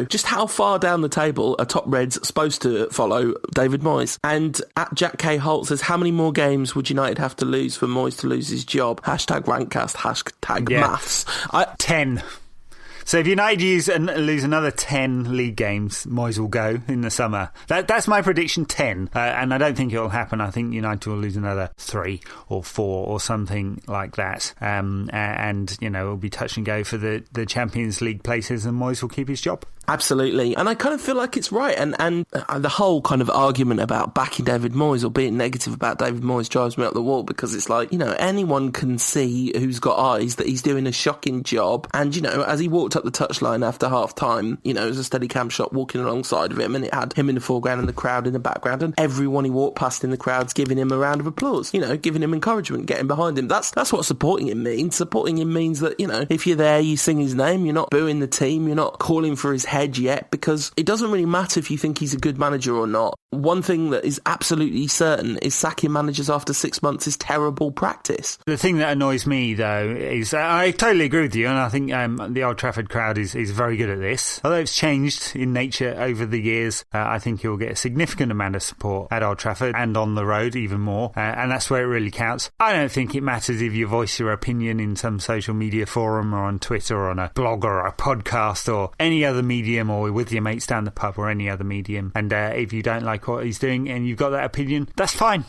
Just how far down the table are top Reds supposed to follow David Moyes? And at Jack K. Holt says, how many more games would United have to lose for Moyes to lose his job? #Rankcast, maths. 10. So if United lose another 10 league games, Moyes will go in the summer. That's my prediction, 10. And I don't think it will happen. I think United will lose another 3 or 4 or something like that. And, you know, it'll be touch and go for the Champions League places, and Moyes will keep his job. Absolutely. And I kind of feel like it's right. And the whole kind of argument about backing David Moyes or being negative about David Moyes drives me up the wall, because it's like, you know, anyone can see who's got eyes that he's doing a shocking job. And, you know, as he walked up the touchline after half time, you know, it was a steady cam shot walking alongside of him, and it had him in the foreground and the crowd in the background, and everyone he walked past in the crowd's giving him a round of applause, you know, giving him encouragement, getting behind him. That's what supporting him means. Supporting him means that, you know, if you're there, you sing his name, you're not booing the team, you're not calling for his head yet, because it doesn't really matter if you think he's a good manager or not. One thing that is absolutely certain is sacking managers after 6 months is terrible practice. The thing that annoys me, though, is I totally agree with you, and I think the Old Trafford crowd is very good at this. Although it's changed in nature over the years, I think you'll get a significant amount of support at Old Trafford and on the road even more, and that's where it really counts. I don't think it matters if you voice your opinion in some social media forum or on Twitter or on a blog or a podcast or any other medium, or with your mates down the pub or any other medium, and if you don't like what he's doing and you've got that opinion, that's fine.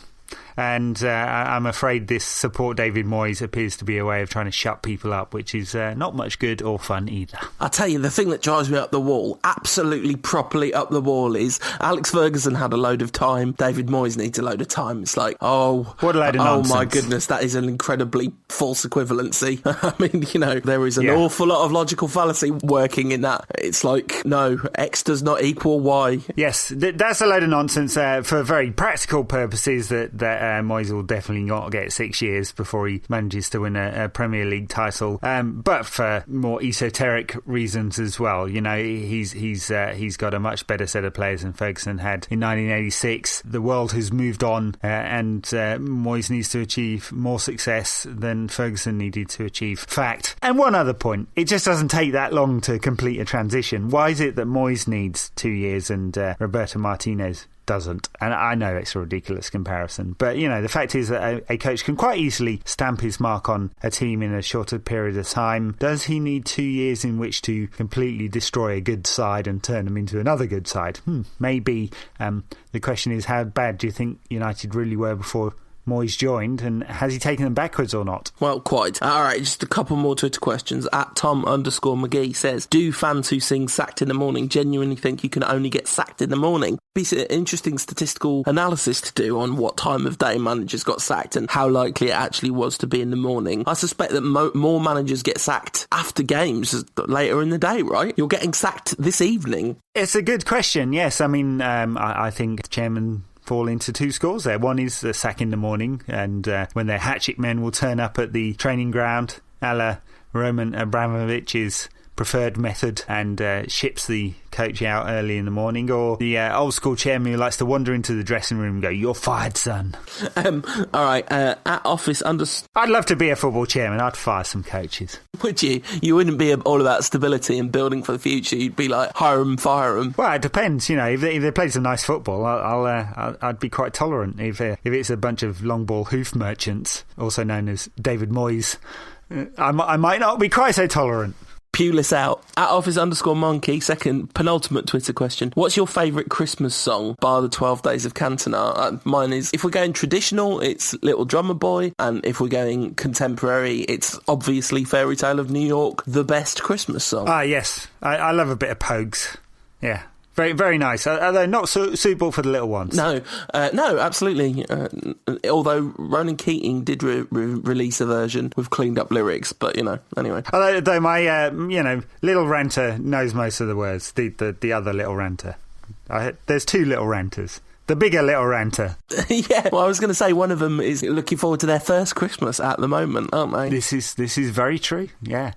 And I'm afraid this support David Moyes appears to be a way of trying to shut people up, which is not much good or fun either. I tell you, the thing that drives me up the wall, absolutely properly up the wall, is Alex Ferguson had a load of time, David Moyes needs a load of time. It's like, what a load of nonsense. Oh my goodness, that is an incredibly false equivalency. I mean, you know, there is an awful lot of logical fallacy working in that. It's like, no, X does not equal Y. Yes, that's a load of nonsense for very practical purposes that Moyes will definitely not get 6 years before he manages to win a Premier League title. But for more esoteric reasons as well, you know, he's got a much better set of players than Ferguson had in 1986. The world has moved on, and Moyes needs to achieve more success than Ferguson needed to achieve. Fact. And one other point: it just doesn't take that long to complete a transition. Why is it that Moyes needs 2 years and Roberto Martinez doesn't? And I know it's a ridiculous comparison, but you know, the fact is that a coach can quite easily stamp his mark on a team in a shorter period of time. Does he need 2 years in which to completely destroy a good side and turn them into another good side? Maybe. The question is, how bad do you think United really were before Moyes joined, and has he taken them backwards or not? Well, quite. All right, just a couple more Twitter questions. At Tom_McGee says, do fans who sing sacked in the morning genuinely think you can only get sacked in the morning? It's an interesting statistical analysis to do on what time of day managers got sacked and how likely it actually was to be in the morning. I suspect that more managers get sacked after games later in the day, right? You're getting sacked this evening. It's a good question, yes. I mean, I think the chairman fall into two scores there. One is the sack in the morning, and when their hat-trick men will turn up at the training ground, a la Roman Abramovich's preferred method, and ships the coach out early in the morning, or the old school chairman who likes to wander into the dressing room and go, "You're fired, son." All right, at office I'd love to be a football chairman. I'd fire some coaches. Would you? You wouldn't be all about stability and building for the future. You'd be like, hire them, fire them. Well, it depends. You know, if they play some nice football, I'd be quite tolerant. If it's a bunch of long ball hoof merchants, also known as David Moyes, I might not be quite so tolerant. Pulis out. At office_monkey, second penultimate Twitter question. What's your favourite Christmas song, bar the 12 Days of Cantonar? Mine is, if we're going traditional, it's Little Drummer Boy, and if we're going contemporary, it's obviously Fairy Tale of New York, the best Christmas song. Ah, yes. I love a bit of Pogues. Yeah. Very, very nice. Although not suitable for the little ones. No, absolutely. Although Ronan Keating did release a version with cleaned up lyrics, but anyway. Although my little ranter knows most of the words. The other little ranter. There's two little ranters. The bigger little ranter. Yeah, well, I was going to say one of them is looking forward to their first Christmas at the moment, aren't they? This is very true, yeah.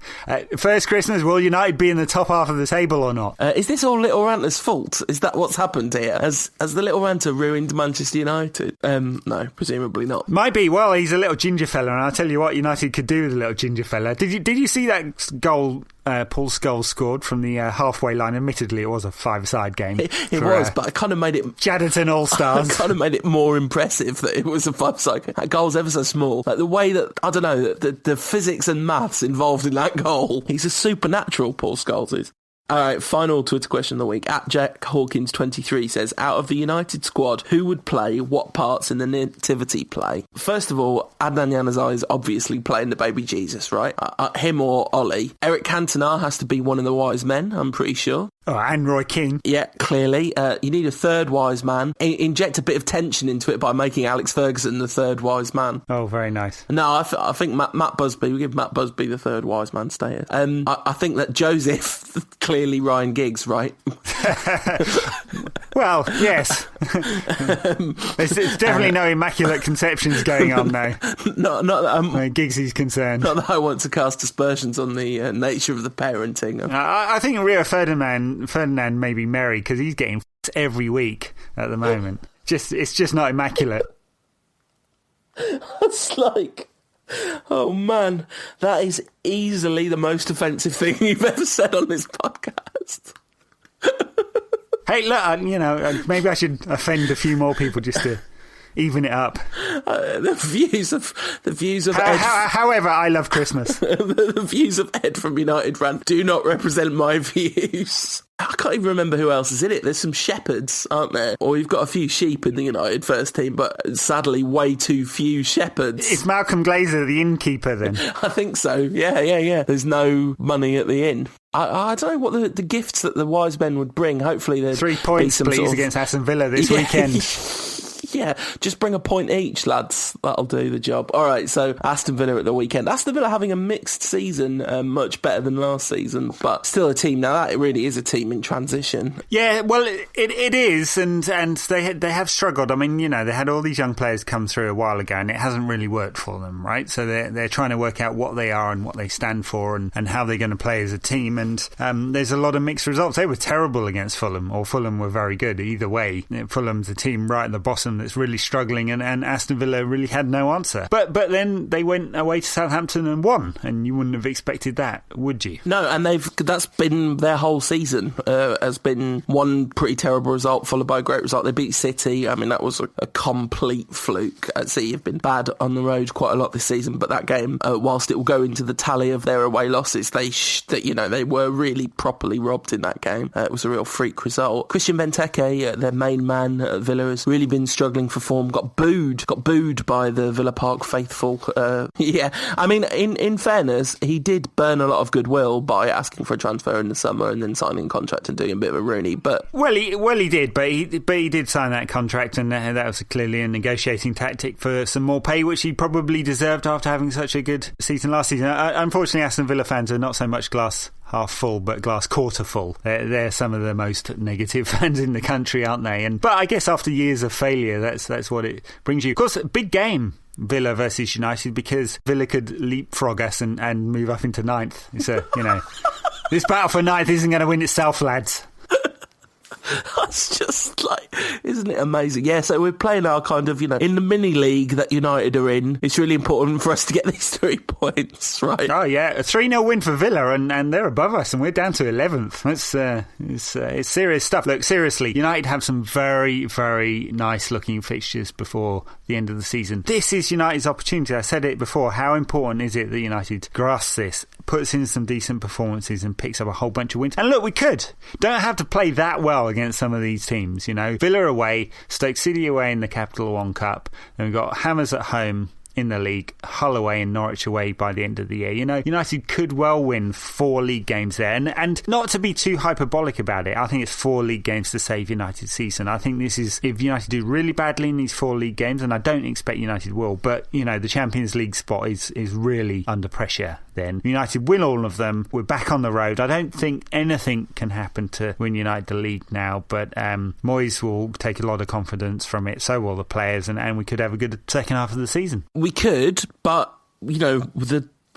First Christmas, will United be in the top half of the table or not? Is this all Little Ranter's fault? Is that what's happened here? Has the Little Ranter ruined Manchester United? No, presumably not. Might be. Well, he's a little ginger fella, and I'll tell you what United could do with a little ginger fella. Did you see that goal Paul Scholes scored from the halfway line? Admittedly, it was a five-side game. It was, but I kind of made it... Jadderton All-Stars. I kind of made it more impressive that it was a five-side game. That goal's ever so small. Like the way that, I don't know, the physics and maths involved in that goal. He's a supernatural, Paul Scholes is. All right, final Twitter question of the week. At Jack Hawkins 23 says, out of the United squad, who would play what parts in the Nativity play? First of all, Adnan Januzaj is obviously playing the baby Jesus, right? Him or Ollie. Eric Cantona has to be one of the wise men, I'm pretty sure. Oh, and Roy Keane. Yeah, clearly. You need a third wise man. Inject a bit of tension into it by making Alex Ferguson the third wise man. Oh, very nice. No, I think Matt Busby, we give Matt Busby the third wise man status. I think that Joseph, clearly Ryan Giggs, right? Well, yes. It's definitely no immaculate conceptions going on now. Not that Giggsy's concerned. Not that I want to cast aspersions on the nature of the parenting. I think Rio Ferdinand may be merry because he's getting every week at the moment. It's just not immaculate. It's like, oh man, that is easily the most offensive thing you've ever said on this podcast. Hey, look, maybe I should offend a few more people just to even it up. The views of Ed. However, I love Christmas. The views of Ed from United Rant do not represent my views. I can't even remember who else is in it. There's some shepherds, aren't there? Or you've got a few sheep in the United first team, but sadly way too few shepherds. It's Malcolm Glazer, the innkeeper, then? I think so. Yeah. There's no money at the inn. I don't know what the gifts that the wise men would bring. Hopefully there'd 3 points, please, against Aston Villa this weekend. Yeah, just bring a point each, lads. That'll do the job. All right, so Aston Villa at the weekend. Aston Villa having a mixed season, much better than last season, but still a team. Now, that really is a team in transition. Yeah, well, it is, and they have struggled. I mean, they had all these young players come through a while ago, and it hasn't really worked for them, right? So they're trying to work out what they are and what they stand for and how they're going to play as a team, and there's a lot of mixed results. They were terrible against Fulham, or Fulham were very good. Either way, Fulham's a team right at the bottom that's really struggling, and Aston Villa really had no answer. But then they went away to Southampton and won, and you wouldn't have expected that, would you? No, and that's been their whole season. Has been one pretty terrible result followed by a great result. They beat City. I mean, that was a complete fluke. City have been bad on the road quite a lot this season, but that game, whilst it will go into the tally of their away losses, they were really properly robbed in that game. It was a real freak result. Christian Benteke, their main man at Villa, has really been struggling struggling for form, got booed by the Villa Park faithful. Yeah, I mean, in fairness, he did burn a lot of goodwill by asking for a transfer in the summer and then signing a contract and doing a bit of a Rooney. But he did, but he did sign that contract, and that was clearly a negotiating tactic for some more pay, which he probably deserved after having such a good season last season. Unfortunately, Aston Villa fans are not so much glass half full, but glass quarter full. They're some of the most negative fans in the country, aren't they? But I guess after years of failure, that's what it brings you. Of course, big game, Villa versus United, because Villa could leapfrog us and move up into ninth. It's this battle for ninth isn't going to win itself, lads. That's just like, isn't it amazing? Yeah, so we're playing our kind of, in the mini league that United are in. It's really important for us to get these 3 points, right? Oh, yeah. A 3-0 win for Villa, and they're above us, and we're down to 11th. It's serious stuff. Look, seriously, United have some very, very nice-looking fixtures before the end of the season. This is United's opportunity. I said it before. How important is it that United grasps this, puts in some decent performances, and picks up a whole bunch of wins? And look, we could. Don't have to play that well against some of these teams, Villa away, Stoke City away in the Capital One Cup, then we've got Hammers at home in the league, Hull away and Norwich away by the end of the year. United could well win 4 league games there, and not to be too hyperbolic about it, I think it's 4 league games to save United's season. I think this is, if United do really badly in these 4 league games, and I don't expect United will, but the Champions League spot is really under pressure then. United win all of them, we're back on the road. I don't think anything can happen to win United the league now, but Moyes will take a lot of confidence from it, so will the players, and we could have a good second half of the season. We could, but,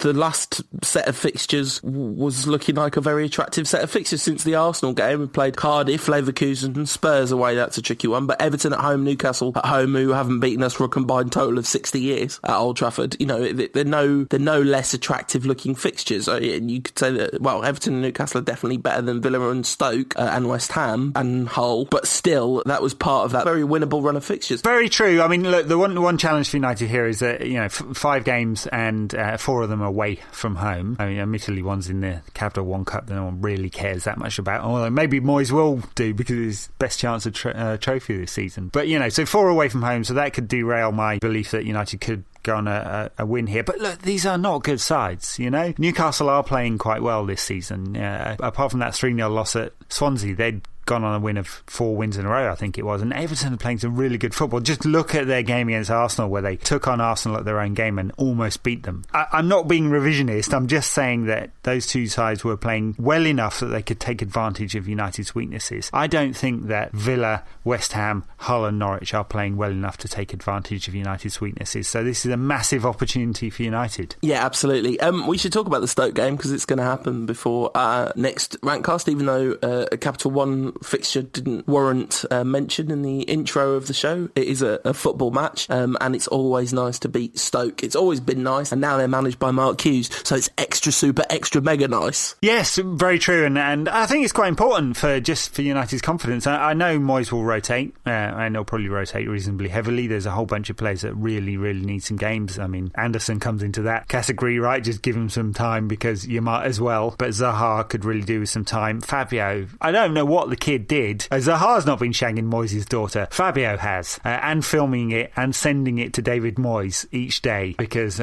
the last set of fixtures was looking like a very attractive set of fixtures since the Arsenal game. We played Cardiff, Leverkusen and Spurs away. That's a tricky one. But Everton at home, Newcastle at home, who haven't beaten us for a combined total of 60 years at Old Trafford. They're no less attractive looking fixtures. You could say that, well, Everton and Newcastle are definitely better than Villa and Stoke and West Ham and Hull. But still, that was part of that very winnable run of fixtures. Very true. I mean, look, the one challenge for United here is that, 5 games and 4 of them are away from home. I mean, admittedly, one's in the Capital One Cup that no one really cares that much about. Although maybe Moyes will do because it's his best chance of trophy this season. But, so 4 away from home, so that could derail my belief that United could go on a win here. But look, these are not good sides, Newcastle are playing quite well this season. Apart from that 3-0 loss at Swansea, they'd gone on a win of 4 wins in a row, I think it was, and Everton are playing some really good football. Just look at their game against Arsenal, where they took on Arsenal at their own game and almost beat them. I'm not being revisionist, I'm just saying that those 2 sides were playing well enough that they could take advantage of United's weaknesses. I don't think that Villa, West Ham, Hull and Norwich are playing well enough to take advantage of United's weaknesses, so this is a massive opportunity for United. Yeah, absolutely. We should talk about the Stoke game because it's going to happen before next Rantcast, even though a Capital One fixture didn't warrant mention in the intro of the show. It is a football match, and it's always nice to beat Stoke. It's always been nice, and now they're managed by Mark Hughes, so it's extra super, extra mega nice. Yes, very true, and I think it's quite important for United's confidence. I know Moyes will rotate, and he'll probably rotate reasonably heavily. There's a whole bunch of players that really, really need some games. I mean, Anderson comes into that category, right? Just give him some time because you might as well. But Zaha could really do with some time. Fabio, I don't know what the kid did. Zaha's not been shagging Moyes' daughter. Fabio has, and filming it and sending it to David Moyes each day because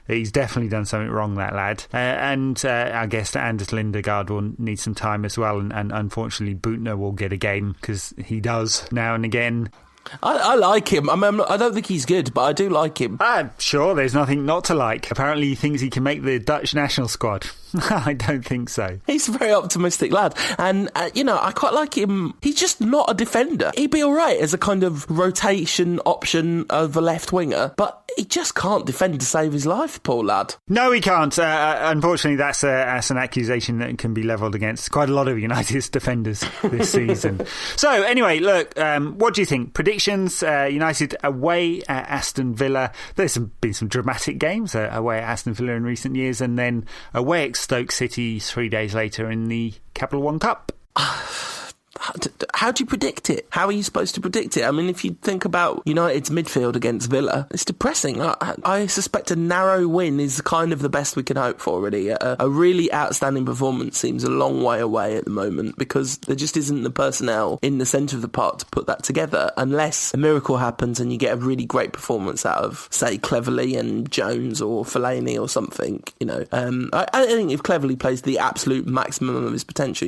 he's definitely done something wrong, that lad. And I guess Anders Lindegaard will need some time as well, and unfortunately Butner will get a game because he does now and again. I like him. I don't think he's good, but I do like him. Sure, there's nothing not to like. Apparently he thinks he can make the Dutch national squad. I don't think so. He's a very optimistic lad. And, I quite like him. He's just not a defender. He'd be all right as a kind of rotation option of a left winger, but he just can't defend to save his life, poor lad. No, he can't. Unfortunately, that's an accusation that can be levelled against quite a lot of United's defenders this season. So, anyway, look, what do you think? Predictions, United away at Aston Villa. There's been some dramatic games away at Aston Villa in recent years, and then away at Stoke City 3 days later in the Capital One Cup. how do you predict it? How are you supposed to predict it? I mean, if you think about United's midfield against Villa, it's depressing. I suspect a narrow win is kind of the best we can hope for, really. A really outstanding performance seems a long way away at the moment because there just isn't the personnel in the centre of the park to put that together unless a miracle happens and you get a really great performance out of, say, Cleverley and Jones or Fellaini or something. I think if Cleverley plays the absolute maximum of his potential,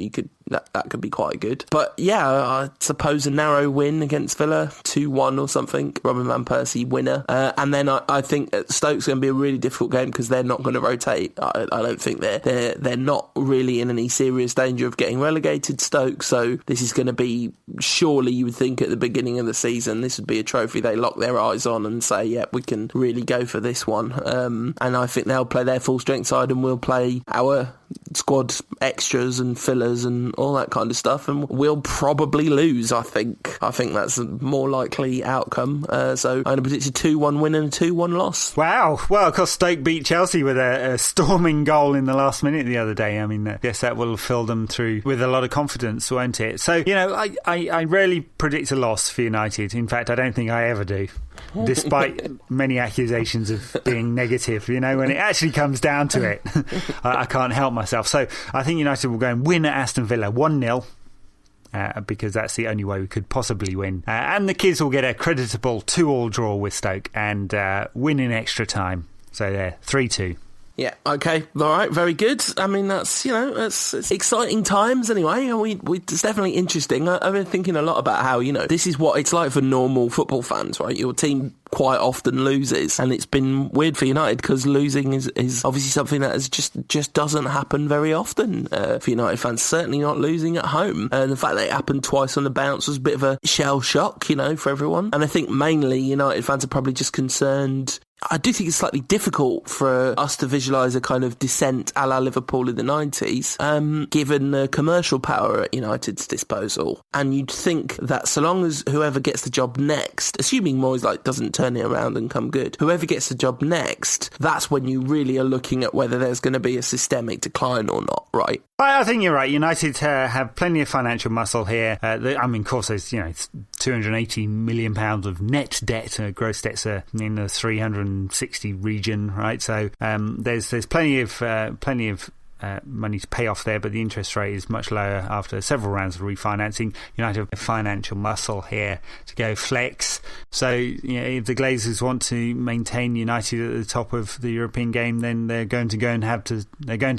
that could be quite good. But yeah, I suppose a narrow win against Villa, 2-1 or something, Robin Van Persie winner. And then I think Stoke's going to be a really difficult game because they're not going to rotate. I don't think they're not really in any serious danger of getting relegated, Stoke. So this is going to be, surely you would think at the beginning of the season, this would be a trophy they lock their eyes on and say, yeah, we can really go for this one. And I think they'll play their full strength side and we'll play our squad extras and fillers and all that kind of stuff, and we'll probably lose. I think that's a more likely outcome. So I'm going to predict a 2-1 win and a 2-1 loss. Wow. Well, of course, Stoke beat Chelsea with a storming goal in the last minute the other day. I mean, I guess that will fill them through with a lot of confidence, won't it? So, I rarely predict a loss for United. In fact, I don't think I ever do. Despite many accusations of being negative, when it actually comes down to it, I can't help myself. So I think United will go and win at Aston Villa 1-0. Because that's the only way we could possibly win. And the kids will get a creditable 2-2 draw with Stoke and win in extra time. So there, 3-2. Yeah, okay, all right, very good. I mean, that's, it's exciting times anyway. It's definitely interesting. I've been thinking a lot about how, this is what it's like for normal football fans, right? Your team quite often loses, and it's been weird for United because losing is obviously something that is just doesn't happen very often for United fans, certainly not losing at home. And the fact that it happened twice on the bounce was a bit of a shell shock, for everyone. And I think mainly United fans are probably just concerned. I do think it's slightly difficult for us to visualise a kind of descent a la Liverpool in the 90s, given the commercial power at United's disposal. And you'd think that so long as whoever gets the job next, assuming Moyes doesn't turn it around and come good, whoever gets the job next, that's when you really are looking at whether there's going to be a systemic decline or not, right? I think you're right. United have plenty of financial muscle here. Of course, there's £280 million of net debt. Gross debts are in the 360 region, right? So there's plenty of money to pay off there, but the interest rate is much lower after several rounds of refinancing. United have financial muscle here to go flex. So if the Glazers want to maintain United at the top of the European game, then they're going to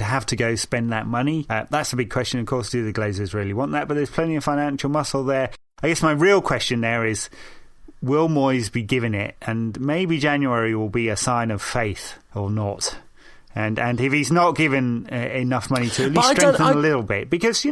have to go spend that money. That's a big question, of course. Do the Glazers really want that? But there's plenty of financial muscle there. I guess my real question there is, will Moyes be given it? And maybe January will be a sign of faith or not. And if he's not given enough money to at least strengthen a little bit, because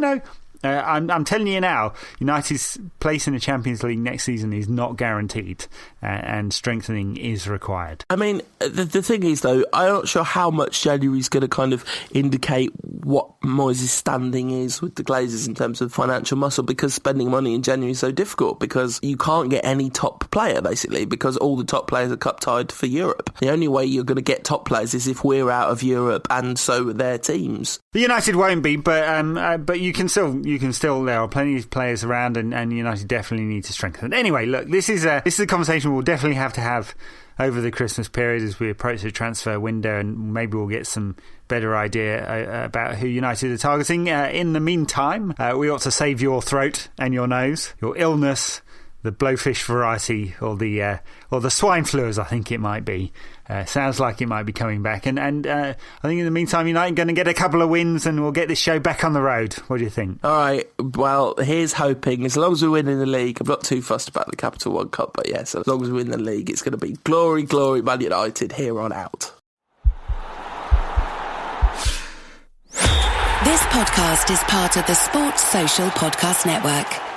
I'm telling you now, United's place in the Champions League next season is not guaranteed, and strengthening is required. I mean, the thing is, though, I'm not sure how much January is going to kind of indicate what Moyes' standing is with the Glazers in terms of financial muscle, because spending money in January is so difficult, because you can't get any top player, basically, because all the top players are cup-tied for Europe. The only way you're going to get top players is if we're out of Europe, and so are their teams. The United won't be, but you can still, there are plenty of players around, and United definitely need to strengthen. Anyway, look, this is a conversation we'll definitely have to have over the Christmas period as we approach the transfer window, and maybe we'll get some better idea about who United are targeting. In the meantime, we ought to save your throat and your nose, your illness, the blowfish variety, or the swine flu, as I think it might be. Sounds like it might be coming back. And I think in the meantime, United are going to get a couple of wins and we'll get this show back on the road. What do you think? All right. Well, here's hoping. As long as we win in the league, I'm not too fussed about the Capital One Cup, but yes, as long as we win the league, it's going to be glory, glory, Man United here on out. This podcast is part of the Sports Social Podcast Network.